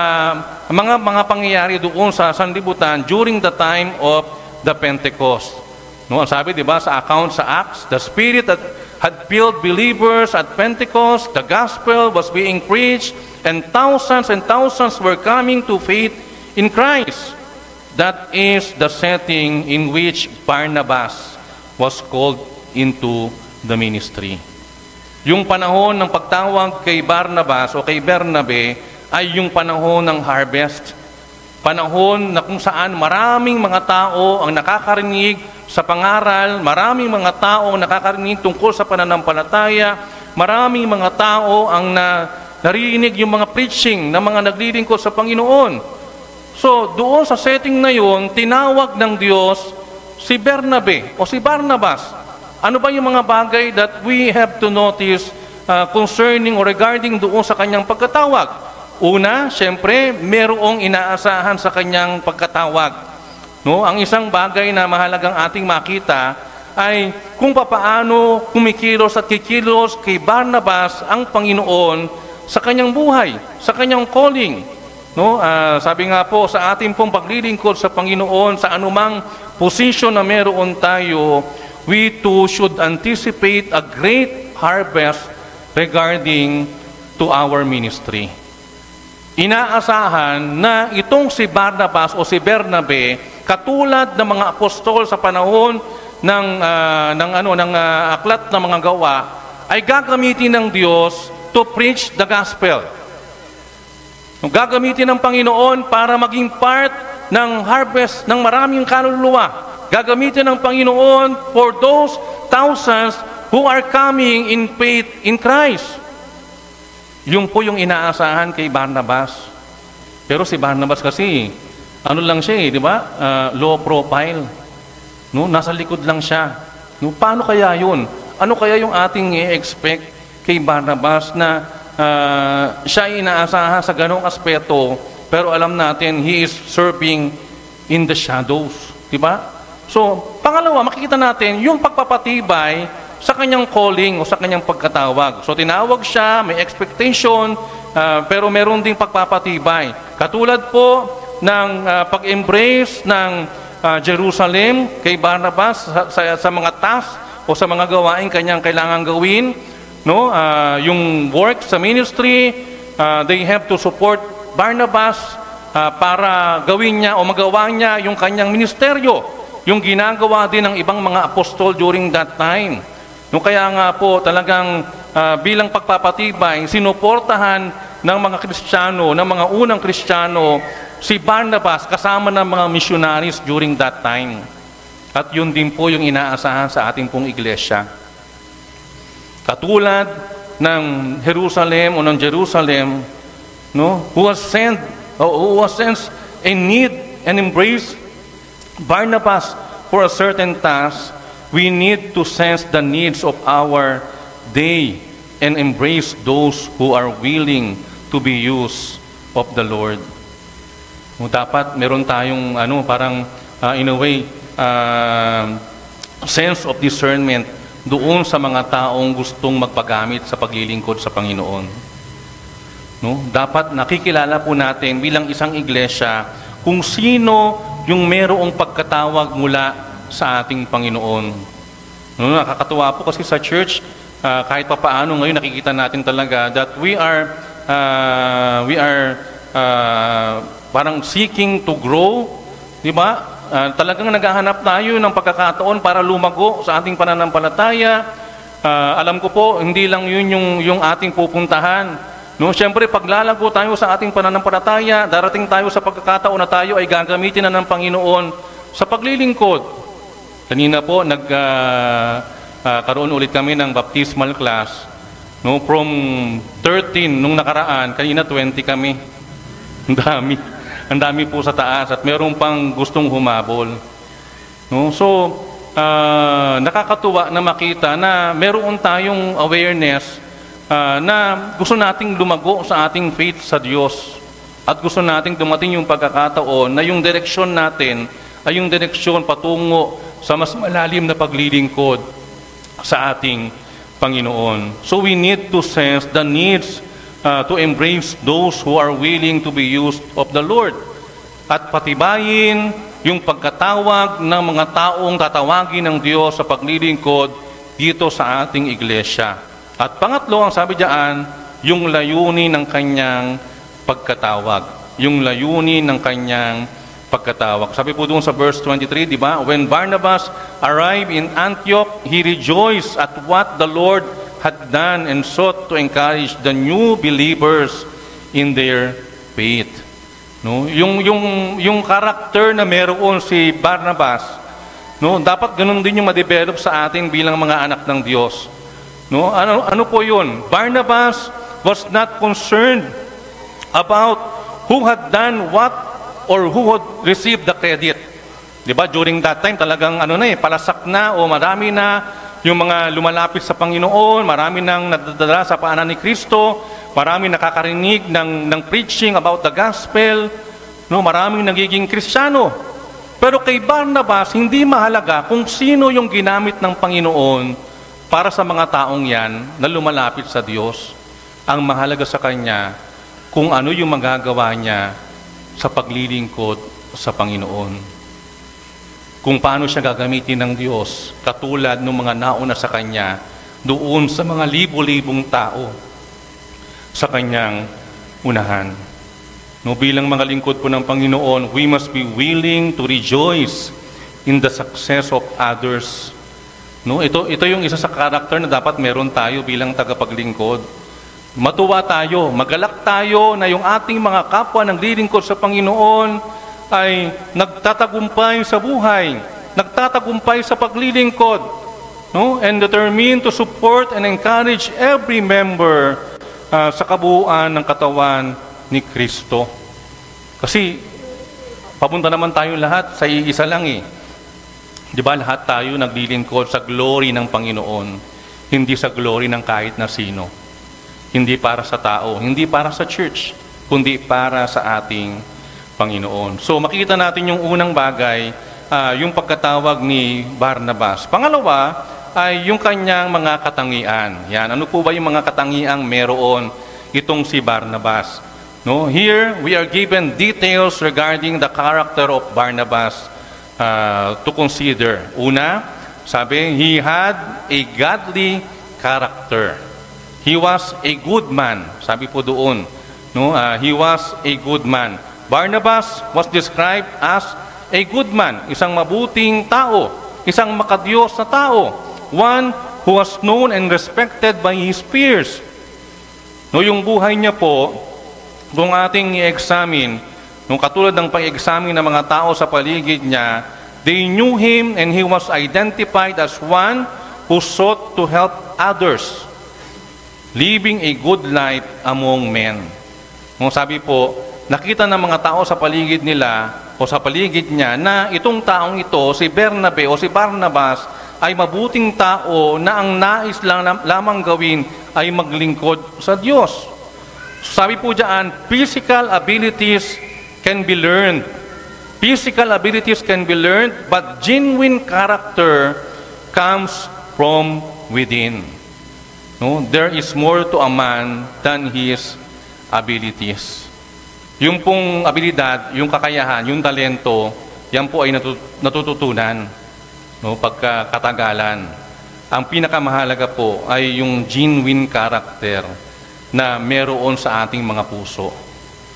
mga pangyayari doon sa sanlibutan during the time of the Pentecost. No, sabi 'di ba sa account sa Acts, the Spirit that had filled believers at Pentecost, the gospel was being preached, and thousands were coming to faith in Christ. That is the setting in which Barnabas was called into the ministry. Yung panahon ng pagtawag kay Barnabas o kay Bernabe ay yung panahon ng harvest. Panahon na kung saan maraming mga tao ang nakakarinig sa pangaral, maraming mga tao ang nakakarinig tungkol sa pananampalataya, maraming mga tao ang narinig yung mga preaching ng mga naglilingkod sa Panginoon. So, doon sa setting na yun, tinawag ng Diyos si Bernabe o si Barnabas. Ano ba yung mga bagay that we have to notice concerning or regarding doon sa kanyang pagkatawag. Una, syempre, merong inaasahan sa kanyang pagkatawag. No? Ang isang bagay na mahalagang ating makita ay kung papaano kumikilos at kikilos kay Barnabas ang Panginoon sa kanyang buhay, sa kanyang calling. No? Sabi nga po sa ating pong paglilingkod sa Panginoon, sa anumang position na meron tayo, we too should anticipate a great harvest regarding to our ministry. Inaasahan na itong si Barnabas o si Bernabe, katulad ng mga apostol sa panahon ng aklat ng mga gawa, ay gagamitin ng Diyos to preach the gospel. Gagamitin ng Panginoon para maging part ng harvest ng maraming kaluluwa. Gagamitin ng Panginoon for those thousands who are coming in faith in Christ. Yung po yung inaasahan kay Barnabas. Pero si Barnabas kasi, ano lang siya di ba? Low profile. No? Nasa likod lang siya. No? Paano kaya yun? Ano kaya yung ating i-expect kay Barnabas na siya inaasahan sa ganong aspeto, pero alam natin, he is serving in the shadows. Diba? So, pangalawa, makikita natin yung pagpapatibay sa kanyang calling o sa kanyang pagkatawag. So, tinawag siya, may expectation, pero meron ding pagpapatibay. Katulad po ng pag-embrace ng Jerusalem kay Barnabas sa mga tasks o sa mga gawain kanyang kailangan gawin. No, yung work sa ministry, they have to support Barnabas para gawin niya o magawa niya yung kanyang ministeryo, yung ginagawa din ng ibang mga apostol during that time. No, kaya nga po talagang bilang pagpapatibay, sinuportahan ng mga Kristiyano, ng mga unang Kristiyano, si Barnabas kasama ng mga missionaries during that time. At yun din po yung inaasahan sa ating pong iglesia. Katulad ng Jerusalem o ng Jerusalem, no, who was sent and need and embrace Barnabas for a certain task, we need to sense the needs of our day and embrace those who are willing to be used of the Lord. No, dapat meron tayong parang in a way sense of discernment doon sa mga taong gustong magpagamit sa paglilingkod sa Panginoon. No? Dapat nakikilala po natin bilang isang iglesia kung sino yung merong pagkatawag mula sa ating Panginoon. No? Nakakatuwa po kasi sa church, kahit pa paano ngayon nakikita natin talaga that we are parang seeking to grow, di ba? Talagang naghahanap tayo ng pagkakataon para lumago sa ating pananampalataya. Alam ko po, hindi lang yun yung ating pupuntahan. No? Siyempre, paglalago tayo sa ating pananampalataya, darating tayo sa pagkakataon na tayo ay gagamitin na ng Panginoon sa paglilingkod. Kanina po, karoon ulit kami ng baptismal class. No? From 13 nung nakaraan, kanina 20 kami. Ang dami. Ang dami po sa taas at meron pang gustong humabol. No? So, nakakatuwa na makita na meron tayong awareness na gusto nating lumago sa ating faith sa Diyos. At gusto nating dumating yung pagkakataon na yung direksyon natin ay yung direksyon patungo sa mas malalim na paglilingkod sa ating Panginoon. So we need to sense the needs to embrace those who are willing to be used of the Lord. At patibayin yung pagkatawag ng mga taong tatawagin ng Diyos sa paglilingkod dito sa ating iglesia. At pangatlo, ang sabi diyan, yung layunin ng kanyang pagkatawag. Yung layunin ng kanyang pagkatawag. Sabi po doon sa verse 23, di ba? When Barnabas arrived in Antioch, he rejoiced at what the Lord had done and sought to encourage the new believers in their faith. No, yung karakter na meron si Barnabas, no, dapat ganun din yung ma-develop sa atin bilang mga anak ng Diyos. No, ano po 'yun? Barnabas was not concerned about who had done what or who had received the credit. 'Di ba? During that time talagang palasak na o marami na yung mga lumalapit sa Panginoon, marami nang nadadala sa paanan ni Kristo, marami nakakarinig ng preaching about the gospel, no, maraming nagiging Kristiyano. Pero kay Barnabas, hindi mahalaga kung sino yung ginamit ng Panginoon para sa mga taong yan na lumalapit sa Diyos. Ang mahalaga sa kanya, kung ano yung magagawa niya sa paglilingkod sa Panginoon. Kung paano siya gagamitin ng Diyos, katulad ng mga nauna sa kanya, doon sa mga libo-libong tao sa kanyang unahan. No, bilang mga lingkod po ng Panginoon, we must be willing to rejoice in the success of others. No, ito yung isa sa karakter na dapat meron tayo bilang tagapaglingkod. Matuwa tayo, magalak tayo na yung ating mga kapwa ng lilingkod sa Panginoon ay nagtatagumpay sa buhay, nagtatagumpay sa paglilingkod, no? And determined to support and encourage every member sa kabuuan ng katawan ni Kristo. Kasi papunta naman tayo lahat sa iisa lang eh. Di ba lahat tayo naglilingkod sa glory ng Panginoon, hindi sa glory ng kahit na sino. Hindi para sa tao, hindi para sa church, kundi para sa ating Panginoon. So makita natin yung unang bagay, yung pagkatawag ni Barnabas. Pangalawa ay yung kanyang mga katangian. Yan, ano po ba yung mga katangiang meron itong si Barnabas? No, here we are given details regarding the character of Barnabas to consider. Una, sabi, he had a godly character. He was a good man. Sabi po doon, no, he was a good man. Barnabas was described as a good man, isang mabuting tao, isang makadiyos na tao, one who was known and respected by his peers. No, yung buhay niya po, kung ating i-examine, nung katulad ng pag-examine ng mga tao sa paligid niya, they knew him and he was identified as one who sought to help others, living a good life among men. Nung sabi po, nakita ng mga tao sa paligid nila o sa paligid niya na itong taong ito, si Bernabe o si Barnabas, ay mabuting tao na ang nais lamang gawin ay maglingkod sa Diyos. Sabi po diyan, physical abilities can be learned. Physical abilities can be learned, but genuine character comes from within. No? There is more to a man than his abilities. Yung pong abilidad, yung kakayahan, yung talento, yan po ay natututunan, no, pagkakatagalan. Ang pinakamahalaga po ay yung genuine character na meron sa ating mga puso.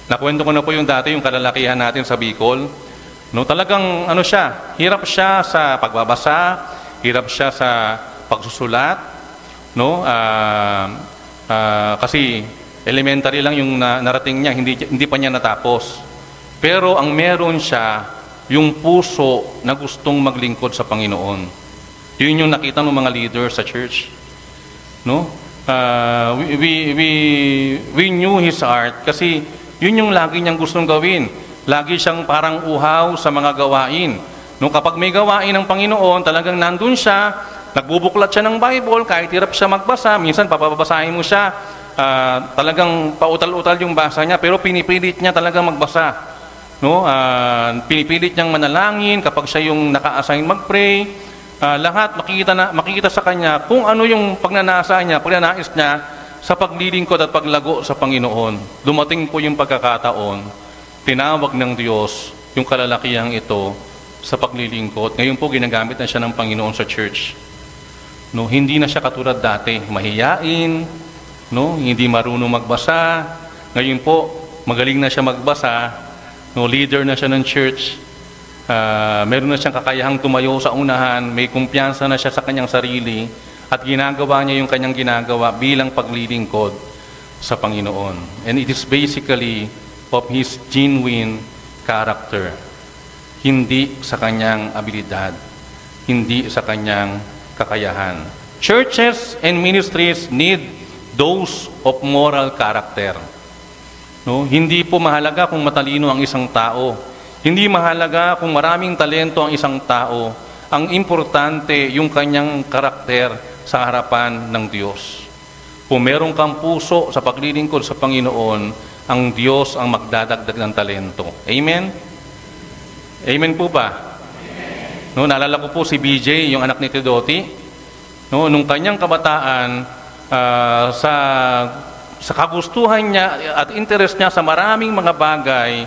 Nakwento ko na po yung dati, yung kalalakihan natin sa Bicol. No, talagang ano siya, hirap siya sa pagbabasa, hirap siya sa pagsusulat, no? Kasi elementary lang yung narating niya, hindi pa niya natapos. Pero ang meron siya, yung puso na gustong maglingkod sa Panginoon. Yun yung nakita ng mga leaders sa church. No? We knew his heart kasi yun yung lagi niyang gustong gawin. Lagi siyang parang uhaw sa mga gawain. No, kapag may gawain ng Panginoon, talagang nandun siya, nagbubuklat siya ng Bible, kahit hirap siya magbasa, minsan papabasahin mo siya, talagang pautal-utal yung basa niya, pero pinipilit niya talagang magbasa. No? Pinipilit niyang manalangin kapag siya yung naka-assign mag-pray. Lahat makikita sa kanya kung ano yung pagnanasa niya, pagnanais niya sa paglilingkod at paglago sa Panginoon. Dumating po yung pagkakataon, tinawag ng Diyos yung kalalakihang ito sa paglilingkod. Ngayon po ginagamit na siya ng Panginoon sa church. No, hindi na siya katulad dati, mahiyain, no, hindi marunong magbasa. Ngayon po, magaling na siya magbasa. No, leader na siya ng church. Meron na siyang kakayahang tumayo sa unahan, may kumpiyansa na siya sa kanyang sarili at ginagawa niya yung kanyang ginagawa bilang paglilingkod sa Panginoon. And it is basically of his genuine character. Hindi sa kanyang abilidad, hindi sa kanyang kakayahan. Churches and ministries need those of moral character. No? Hindi po mahalaga kung matalino ang isang tao. Hindi mahalaga kung maraming talento ang isang tao. Ang importante, yung kanyang karakter sa harapan ng Diyos. Kung meron kang puso sa paglilingkod sa Panginoon, ang Diyos ang magdadagdag ng talento. Amen? Amen po ba? Amen. No, naalala ko po si BJ, yung anak ni Tidoti. No, nung kanyang kabataan, sa kagustuhan niya at interest niya sa maraming mga bagay,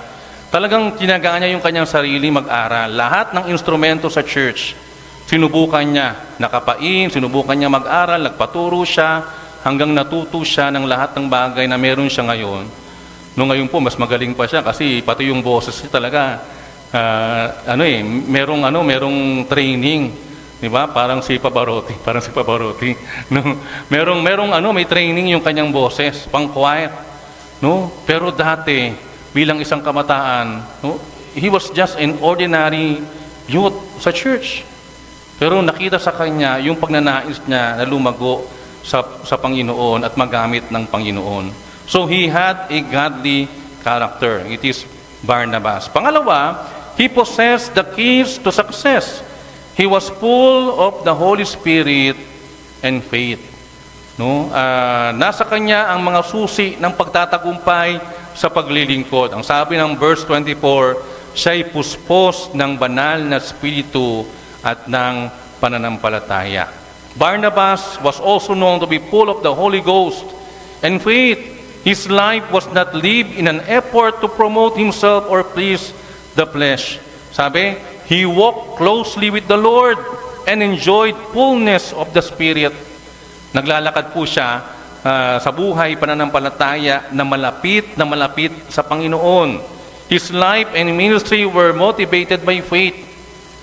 talagang tinagaan niya yung kanyang sarili mag-aral. Lahat ng instrumento sa church, sinubukan niya, nakapain, sinubukan niya mag-aral, nagpaturo siya, hanggang natuto siya ng lahat ng bagay na meron siya ngayon. No, ngayon po, mas magaling pa siya kasi pati yung boses niya talaga, merong training. Diba? Parang si Pavarotti. No? May training yung kanyang boses, pang-quiet. No? Pero dati, bilang isang kabataan, no? He was just an ordinary youth sa church. Pero nakita sa kanya yung pagnanais niya na lumago sa Panginoon at magamit ng Panginoon. So he had a godly character. It is Barnabas. Pangalawa, he possessed the keys to success. He was full of the Holy Spirit and faith. No? Nasa kanya ang mga susi ng pagtatagumpay sa paglilingkod. Ang sabi ng verse 24, siya'y puspos ng banal na spiritu at ng pananampalataya. Barnabas was also known to be full of the Holy Ghost and faith. His life was not lived in an effort to promote himself or please the flesh. Sabi, he walked closely with the Lord and enjoyed fullness of the Spirit. Naglalakad po siya sa buhay pananampalataya na malapit sa Panginoon. His life and ministry were motivated by faith.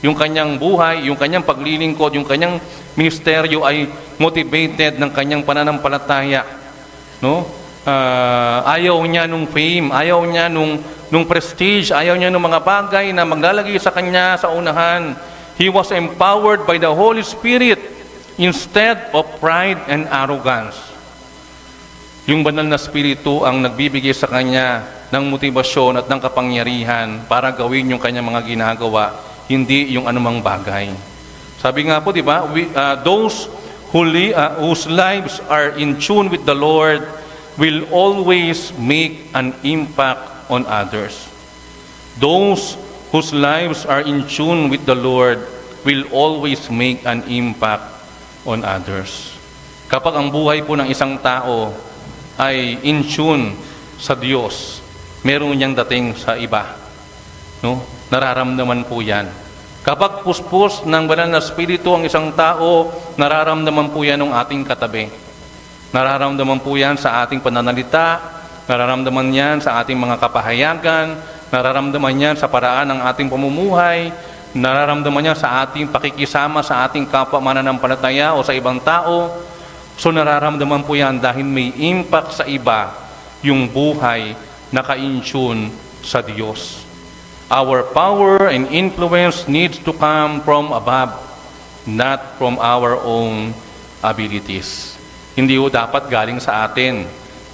Yung kanyang buhay, yung kanyang paglilingkod, yung kanyang ministeryo ay motivated ng kanyang pananampalataya. No? Ayaw niya nung fame, ayaw niya nung prestige, ayaw niya nung mga bagay na maglalagay sa kanya sa unahan. He was empowered by the Holy Spirit instead of pride and arrogance. Yung banal na spiritu ang nagbibigay sa kanya ng motibasyon at ng kapangyarihan para gawin yung kanyang mga ginagawa, hindi yung anumang bagay. Sabi nga po, di ba, those whose lives are in tune with the Lord will always make an impact on others. Those whose lives are in tune with the Lord will always make an impact on others. Kapag ang buhay po ng isang tao ay in tune sa Diyos, meron niyang dating sa iba. No? Nararamdaman po yan. Kapag puspos ng banal na spiritu ang isang tao, nararamdaman po yan ng ating katabi. Nararamdaman po yan sa ating pananalita, nararamdaman yan sa ating mga kapahayagan, nararamdaman yan sa paraan ng ating pamumuhay, nararamdaman yan sa ating pakikisama sa ating kapwa mananampalataya o sa ibang tao. So nararamdaman po yan dahil may impact sa iba yung buhay na ka-in-tune sa Diyos. Our power and influence needs to come from above, not from our own abilities. Hindi ho dapat galing sa atin,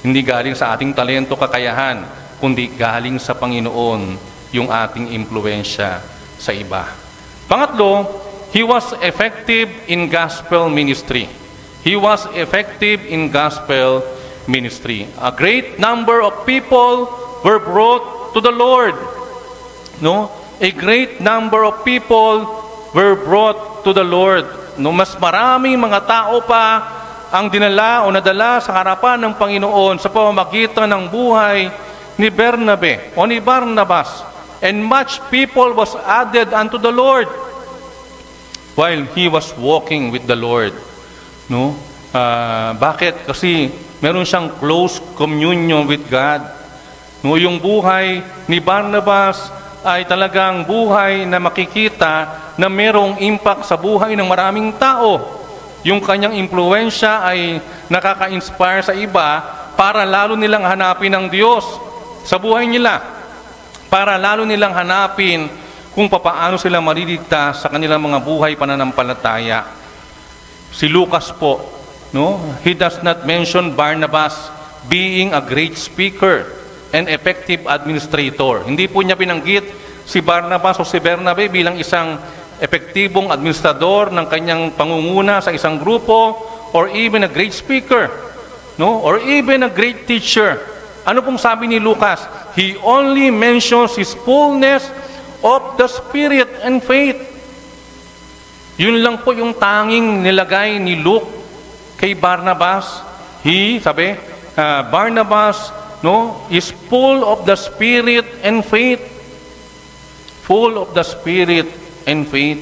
hindi galing sa ating talento, kakayahan, kundi galing sa Panginoon yung ating impluwensya sa iba. Pangatlo, he was effective in gospel ministry. He was effective in gospel ministry. A great number of people were brought to the Lord. No? A great number of people were brought to the Lord. No, mas maraming mga tao pa ang dinala o nadala sa harapan ng Panginoon sa pamamagitan ng buhay ni Bernabe o ni Barnabas. And much people was added unto the Lord while he was walking with the Lord. No? Bakit? Kasi meron siyang close communion with God. No, yung buhay ni Barnabas ay talagang buhay na makikita na merong impact sa buhay ng maraming tao. Yung kanyang impluwensya ay nakaka-inspire sa iba para lalo nilang hanapin ang Diyos sa buhay nila. Para lalo nilang hanapin kung papaano sila maliligtas sa kanilang mga buhay pananampalataya. Si Lucas po, no? He does not mention Barnabas being a great speaker and effective administrator. Hindi po niya binanggit si Barnabas o si Bernabe bilang isang epektibong administrador ng kanyang pangunguna sa isang grupo, or even a great speaker, no? Or even a great teacher. Ano pong sabi ni Lucas? He only mentions his fullness of the Spirit and faith. Yun lang po yung tanging nilagay ni Luke kay Barnabas. Barnabas, no, is full of the Spirit and faith. Full of the Spirit and faith.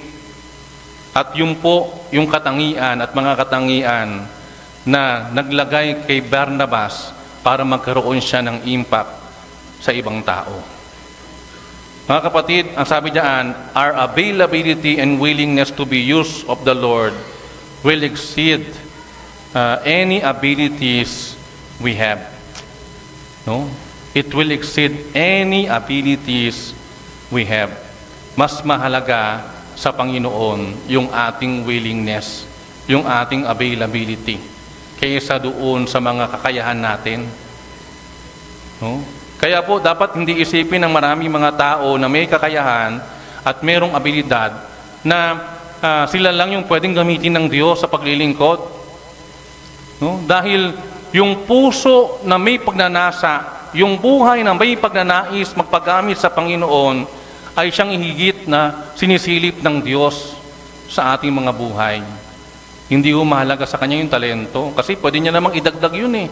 At yun po yung katangian at mga katangian na naglagay kay Barnabas para magkaroon siya ng impact sa ibang tao. Mga kapatid, ang sabi diyan, our availability and willingness to be used of the Lord will exceed any abilities we have. No? It will exceed any abilities we have. Mas mahalaga sa Panginoon yung ating willingness, yung ating availability, kaysa doon sa mga kakayahan natin. No? Kaya po, dapat hindi isipin ng maraming mga tao na may kakayahan at merong abilidad na sila lang yung pwedeng gamitin ng Diyos sa paglilingkod. No? Dahil yung puso na may pagnanasa, yung buhay na may pagnanais magpagamit sa Panginoon, ay siyang higit na sinisilip ng Diyos sa ating mga buhay. Hindi mahalaga sa kanya yung talento, kasi pwede niya namang idagdag yun eh.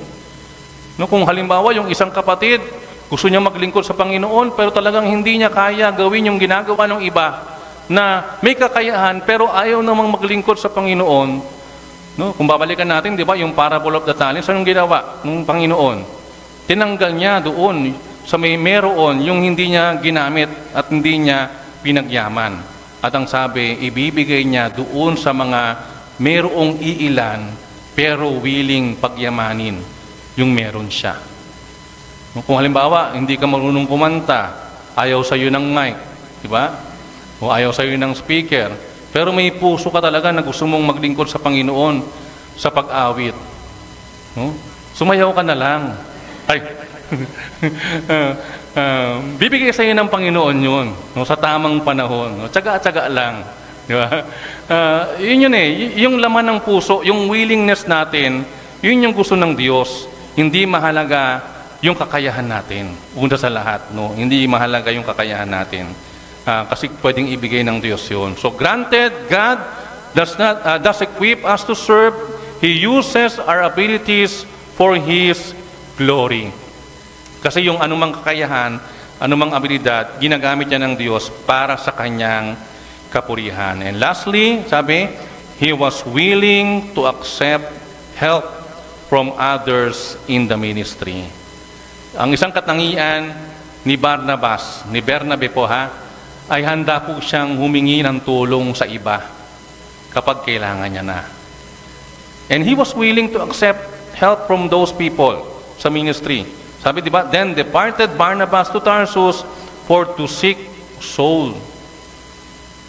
No, kung halimbawa yung isang kapatid, gusto niya maglingkod sa Panginoon, pero talagang hindi niya kaya gawin yung ginagawa ng iba, na may kakayahan, pero ayaw namang maglingkod sa Panginoon. No, kung babalikan natin, di ba, yung parable of the talents, anong ginawa ng Panginoon? Tinanggal niya doon sa may meron yung hindi niya ginamit at hindi niya pinagyaman. At ang sabi, ibibigay niya doon sa mga merong iilan, pero willing pagyamanin yung meron siya. Kung halimbawa, hindi ka marunong kumanta, ayaw sa iyo ng mic, di ba? O ayaw sa iyo ng speaker, pero may puso ka talaga na gusto mong maglingkod sa Panginoon sa pag-awit. Sumayaw ka na lang. Ay, bibigay sa iyo ng Panginoon yun, no, sa tamang panahon. No, tsaga-tsaga lang. Di ba? Yun eh, yung laman ng puso, yung willingness natin, yun yung gusto ng Diyos. Hindi mahalaga yung kakayahan natin. Una sa lahat, no? Hindi mahalaga yung kakayahan natin. Kasi pwedeng ibigay ng Diyos yun. So granted, God does equip us to serve. He uses our abilities for His glory. Kasi yung anumang kakayahan, anumang abilidad, ginagamit niya ng Diyos para sa kanyang kapurihan. And lastly, sabi, he was willing to accept help from others in the ministry. Ang isang katangian ni Barnabas, ni Bernabe po ay handa po siyang humingi ng tulong sa iba kapag kailangan niya na. And he was willing to accept help from those people sa ministry. Sabi, di ba? Then departed Barnabas to Tarsus for to seek soul.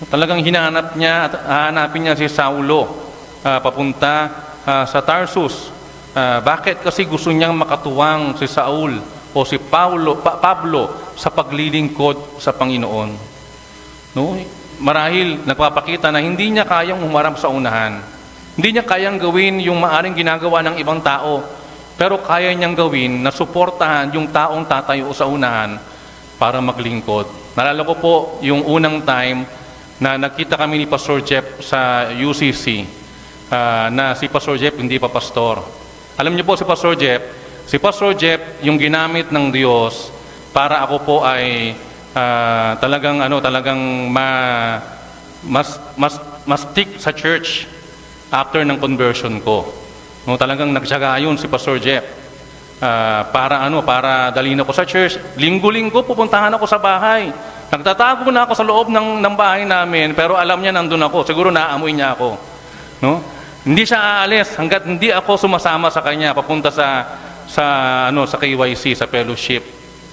Talagang hinanap niya at hahanapin niya si Saulo papunta sa Tarsus. Bakit? Kasi gusto niyang makatuwang si Saul o si Pablo sa paglilingkod sa Panginoon. No? Marahil nagpapakita na hindi niya kayang humarap sa unahan. Hindi niya kayang gawin yung maaring ginagawa ng ibang tao. Pero kaya niyang gawin na suportahan yung taong tatayo sa unahan para maglingkod. Nalala ko po yung unang time na nakita kami ni Pastor Jeff sa UCC, na si Pastor Jeff hindi pa pastor. Alam niyo po si Pastor Jeff yung ginamit ng Diyos para ako po ay talagang mas stick sa church after ng conversion ko. No, talagang nagtiyaga yun si Pastor Jeff. Para dalhin ako sa church. Linggo-linggo pupuntahan ako sa bahay. Nagtatago na ako sa loob ng bahay namin, pero alam niya nandun ako. Siguro naamoy niya ako. No? Hindi siya aalis hangga't hindi ako sumasama sa kanya papunta sa KYC, sa fellowship.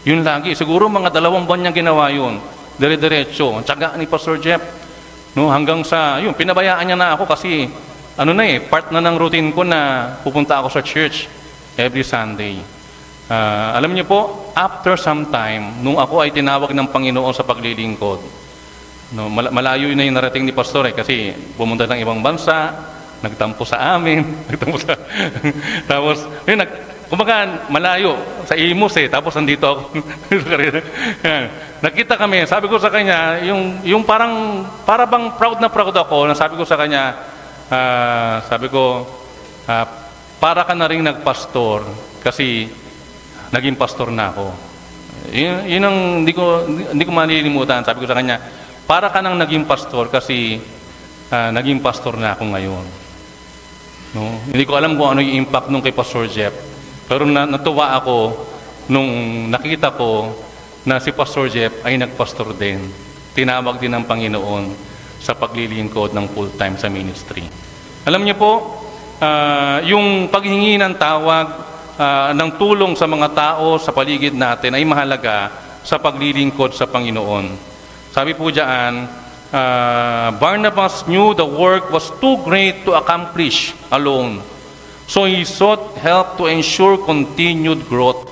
Yun lagi. Siguro mga 2 buwan niya ginawa yun. Dire-diretso. Ang tiyaga ni Pastor Jeff. No, hanggang sa yun, pinabayaan niya na ako kasi part na ng routine ko na pupunta ako sa church every Sunday. Alam niyo po, after some time, nung ako ay tinawag ng Panginoon sa paglilingkod, No, malayo na yung narating ni Pastor kasi pumunta ng ibang bansa, nagtampo sa amin, nagtampo sa tapos yun, kumbaga malayo sa Imus tapos nandito ako. Nakita kami, sabi ko sa kanya, yung para bang proud na proud ako, na sabi ko sa kanya, sabi ko, para ka na rin nagpastor kasi naging pastor na ako. Yun ang hindi ko malilimutan. Sabi ko sa kanya, para ka nang naging pastor kasi naging pastor na ako ngayon. No? Hindi ko alam kung ano yung impact nung kay Pastor Jeff. Pero natuwa ako nung nakita ko na si Pastor Jeff ay nagpastor din. Tinawag din ng Panginoon sa paglilingkod ng full-time sa ministry. Alam niyo po, yung paghingi ng tawag ng tulong sa mga tao sa paligid natin ay mahalaga sa paglilingkod sa Panginoon. Sabi po diyan, Barnabas knew the work was too great to accomplish alone. So he sought help to ensure continued growth.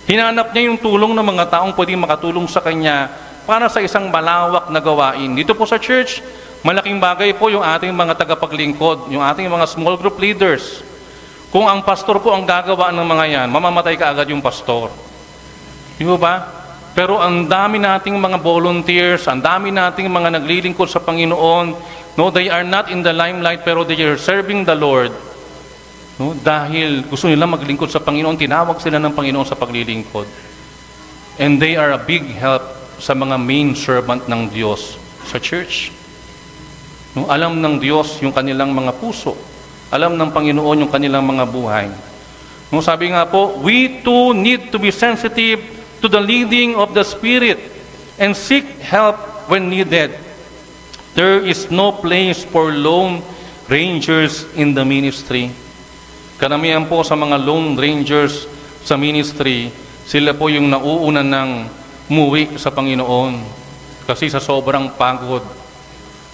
Hinanap niya yung tulong ng mga taong pwedeng makatulong sa kanya para sa isang malawak na gawain. Dito po sa church, malaking bagay po yung ating mga tagapaglingkod, yung ating mga small group leaders. Kung ang pastor po ang gagawa ng mga yan, mamamatay ka agad yung pastor. Di ba? Pero ang dami nating mga volunteers, ang dami nating mga naglilingkod sa Panginoon, no, they are not in the limelight pero they are serving the Lord. No, dahil gusto nila maglingkod sa Panginoon, tinawag sila ng Panginoon sa paglilingkod. And they are a big help sa mga main servant ng Diyos sa church. No, alam ng Diyos yung kanilang mga puso. Alam ng Panginoon yung kanilang mga buhay. No, sabi nga po, we too need to be sensitive to the leading of the Spirit and seek help when needed. There is no place for lone rangers in the ministry. Karamihan po sa mga lone rangers sa ministry, sila po yung nauuna ng umuwi sa Panginoon. Kasi sa sobrang pagod,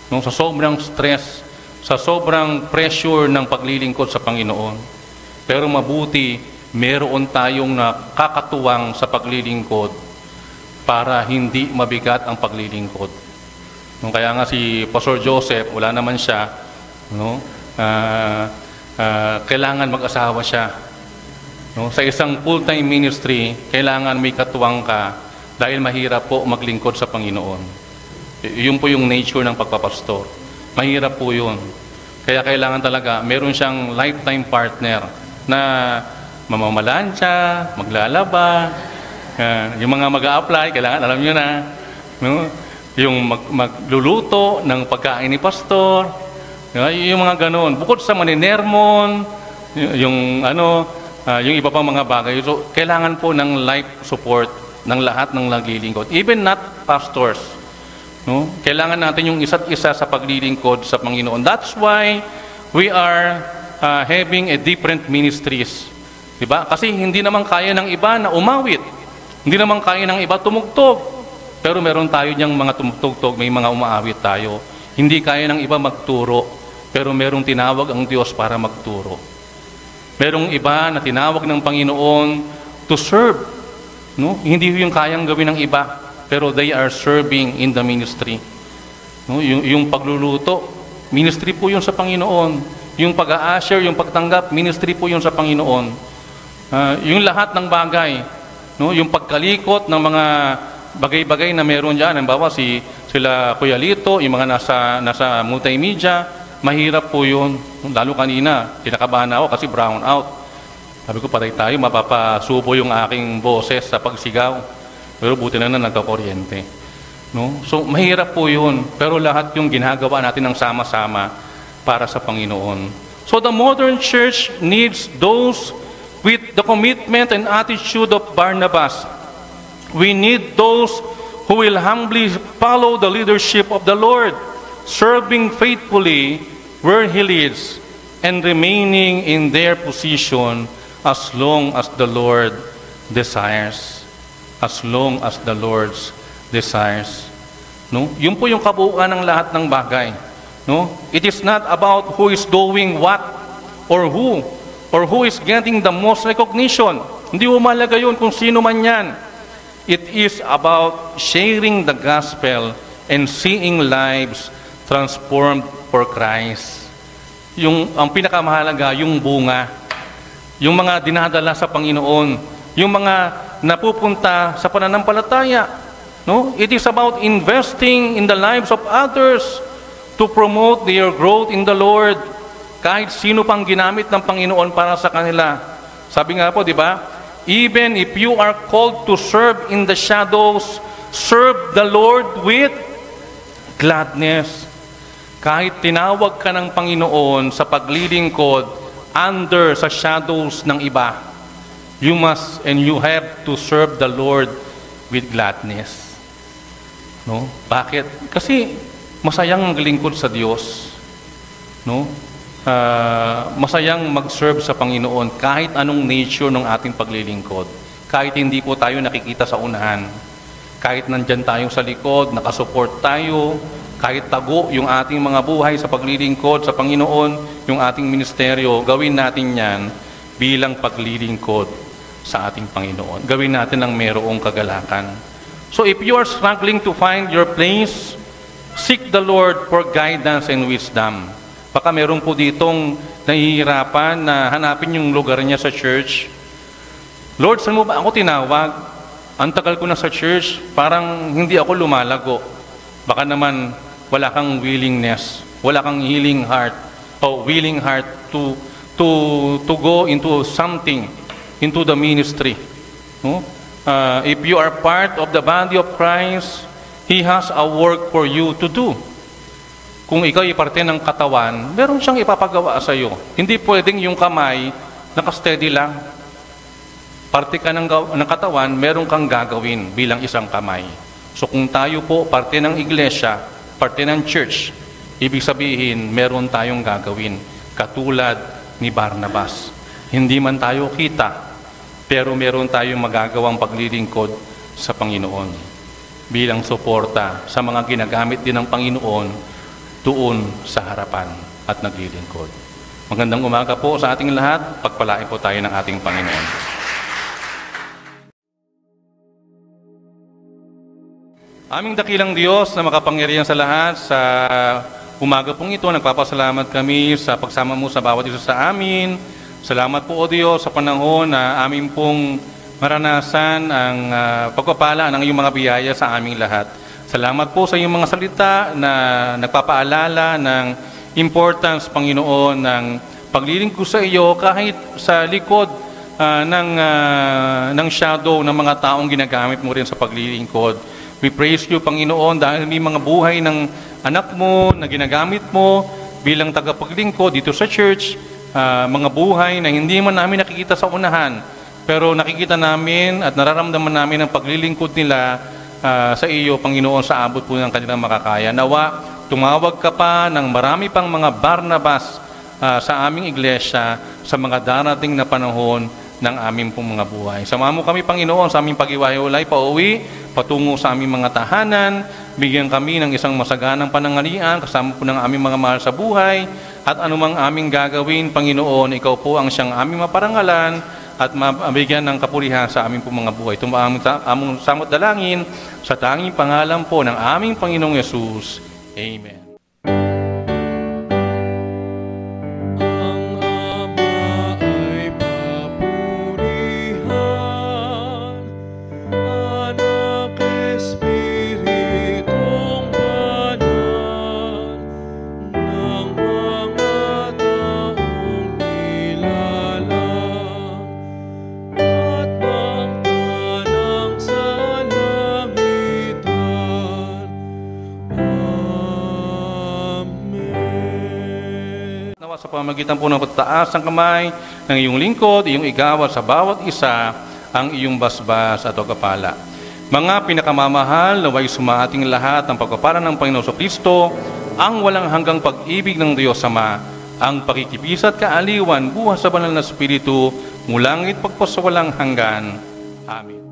no, sa sobrang stress, sa sobrang pressure ng paglilingkod sa Panginoon. Pero mabuti, meron tayong nakakatuwang sa paglilingkod para hindi mabigat ang paglilingkod. No, kaya nga si Pastor Joseph, wala naman siya, no, kailangan mag-asawa siya. No? Sa isang full-time ministry, kailangan may katuwang ka dahil mahirap po maglingkod sa Panginoon. Yun po yung nature ng pagpapastor. Mahirap po yun. Kaya kailangan talaga, meron siyang lifetime partner na mamamalan siya, maglalaba, yung mga mag-a-apply, kailangan alam nyo na, no? Yung magluluto ng pagkain ni pastor, yung mga ganon. Bukod sa maninermon, yung iba pang mga bagay. So, kailangan po ng life support ng lahat ng naglilingkod. Even not pastors. No? Kailangan natin yung isa't isa sa paglilingkod sa Panginoon. That's why we are having a different ministries. Diba? Kasi hindi naman kaya ng iba na umawit. Hindi naman kaya ng iba tumugtog. Pero meron tayo niyang mga tumugtog, may mga umaawit tayo. Hindi kaya ng iba magturo. Pero merong tinawag ang Diyos para magturo. Merong iba na tinawag ng Panginoon to serve. No? Hindi yung kayang gawin ng iba, pero they are serving in the ministry. No? Yung pagluluto, ministry po yun sa Panginoon. Yung pag-a-usher, yung pagtanggap, ministry po yun sa Panginoon. Yung lahat ng bagay, no? Yung pagkalikot ng mga bagay-bagay na meron dyan, halimbawa sila Kuya Lito, yung mga nasa multimedia, mahirap po yun. Lalo kanina, kinakabahan ako kasi brown out. Sabi ko, patay tayo, mapapasubo yung aking boses sa pagsigaw. Pero buti na nagkakuryente. No? So, mahirap po yun. Pero lahat yung ginagawa natin ng sama-sama para sa Panginoon. So, the modern church needs those with the commitment and attitude of Barnabas. We need those who will humbly follow the leadership of the Lord, serving faithfully where He leads, and remaining in their position as long as the Lord desires. As long as the Lord desires. No? Yun po yung kabuuan ng lahat ng bagay. No? It is not about who is doing what or who is getting the most recognition. Hindi umalaga yun kung sino man yan. It is about sharing the gospel and seeing lives transformed for Christ. Ang pinakamahalaga, yung bunga, yung mga dinadala sa Panginoon, yung mga napupunta sa pananampalataya. No? It is about investing in the lives of others to promote their growth in the Lord. Kahit sino pang ginamit ng Panginoon para sa kanila. Sabi nga po, di ba? Even if you are called to serve in the shadows, serve the Lord with gladness. Kahit tinawag ka ng Panginoon sa paglilingkod under sa shadows ng iba, you must and you have to serve the Lord with gladness. No? Bakit? Kasi masayang maglingkod sa Diyos. No? Masayang mag-serve sa Panginoon kahit anong nature ng ating paglilingkod. Kahit hindi po tayo nakikita sa unahan. Kahit nandyan tayo sa likod, nakasupport tayo, kahit tago yung ating mga buhay sa paglilingkod sa Panginoon, yung ating ministeryo, gawin natin yan bilang paglilingkod sa ating Panginoon. Gawin natin ang merong kagalakan. So if you are struggling to find your place, seek the Lord for guidance and wisdom. Baka meron po ditong nahihirapan na hanapin yung lugar niya sa church. Lord, saan mo ba ako tinawag? Ang tagal ko na sa church, parang hindi ako lumalago. Baka naman wala kang willingness, wala kang willing heart to go into something, into the ministry. No? If you are part of the body of Christ, He has a work for you to do. Kung ikaw ay parte ng katawan, meron siyang ipapagawa sa iyo. Hindi pwedeng yung kamay naka-steady lang. Parte ka ng katawan, meron kang gagawin bilang isang kamay. So kung tayo po parte ng iglesia, parte ng church, ibig sabihin, meron tayong gagawin. Katulad ni Barnabas. Hindi man tayo kita, pero meron tayong magagawang paglilingkod sa Panginoon. Bilang suporta sa mga ginagamit din ng Panginoon doon sa harapan at naglilingkod. Magandang umaga po sa ating lahat. Pagpalain po tayo ng ating Panginoon. Aming dakilang Diyos na makapangyarihan sa lahat, sa umaga pong ito, nagpapasalamat kami sa pagsama mo sa bawat isa sa amin. Salamat po, O Diyos, sa panahon na amin pong maranasan ang pagpapala ng iyong mga biyaya sa aming lahat. Salamat po sa iyong mga salita na nagpapaalala ng importance, Panginoon, ng paglilingkod sa iyo kahit sa likod ng shadow ng mga taong ginagamit mo rin sa paglilingkod. We praise you, Panginoon, dahil may mga buhay ng anak mo na ginagamit mo bilang tagapaglingkod dito sa church, mga buhay na hindi man namin nakikita sa unahan, pero nakikita namin at nararamdaman namin ang paglilingkod nila sa iyo, Panginoon, sa abot po ng kanilang makakaya. Nawa, tumawag ka pa ng marami pang mga Barnabas sa aming iglesia sa mga darating na panahon ng aming pong mga buhay. Samahan mo kami, Panginoon, sa aming pag-iwahiwalay, pauwi, patungo sa aming mga tahanan, bigyan kami ng isang masaganang panangalian, kasama po ng aming mga mahal sa buhay, at anumang aming gagawin, Panginoon, ikaw po ang siyang aming maparangalan, at mabigyan ng kapulihan sa aming pong mga buhay. Among samot dalangin, sa tanging pangalan po ng aming Panginoong Yesus. Amen. Sa pamamagitan po ng pagtaas ng kamay ng iyong lingkod, iyong igawad sa bawat isa ang iyong basbas at pagpapala. Mga pinakamamahal, naway sumaating lahat ng pagpapala ng Panginoon Kristo, ang walang hanggang pag-ibig ng Diyos Ama, ang pakikibisa at kaaliwan, buhay sa banal na Espiritu, mulangit pagpasawalang hanggan. Amen.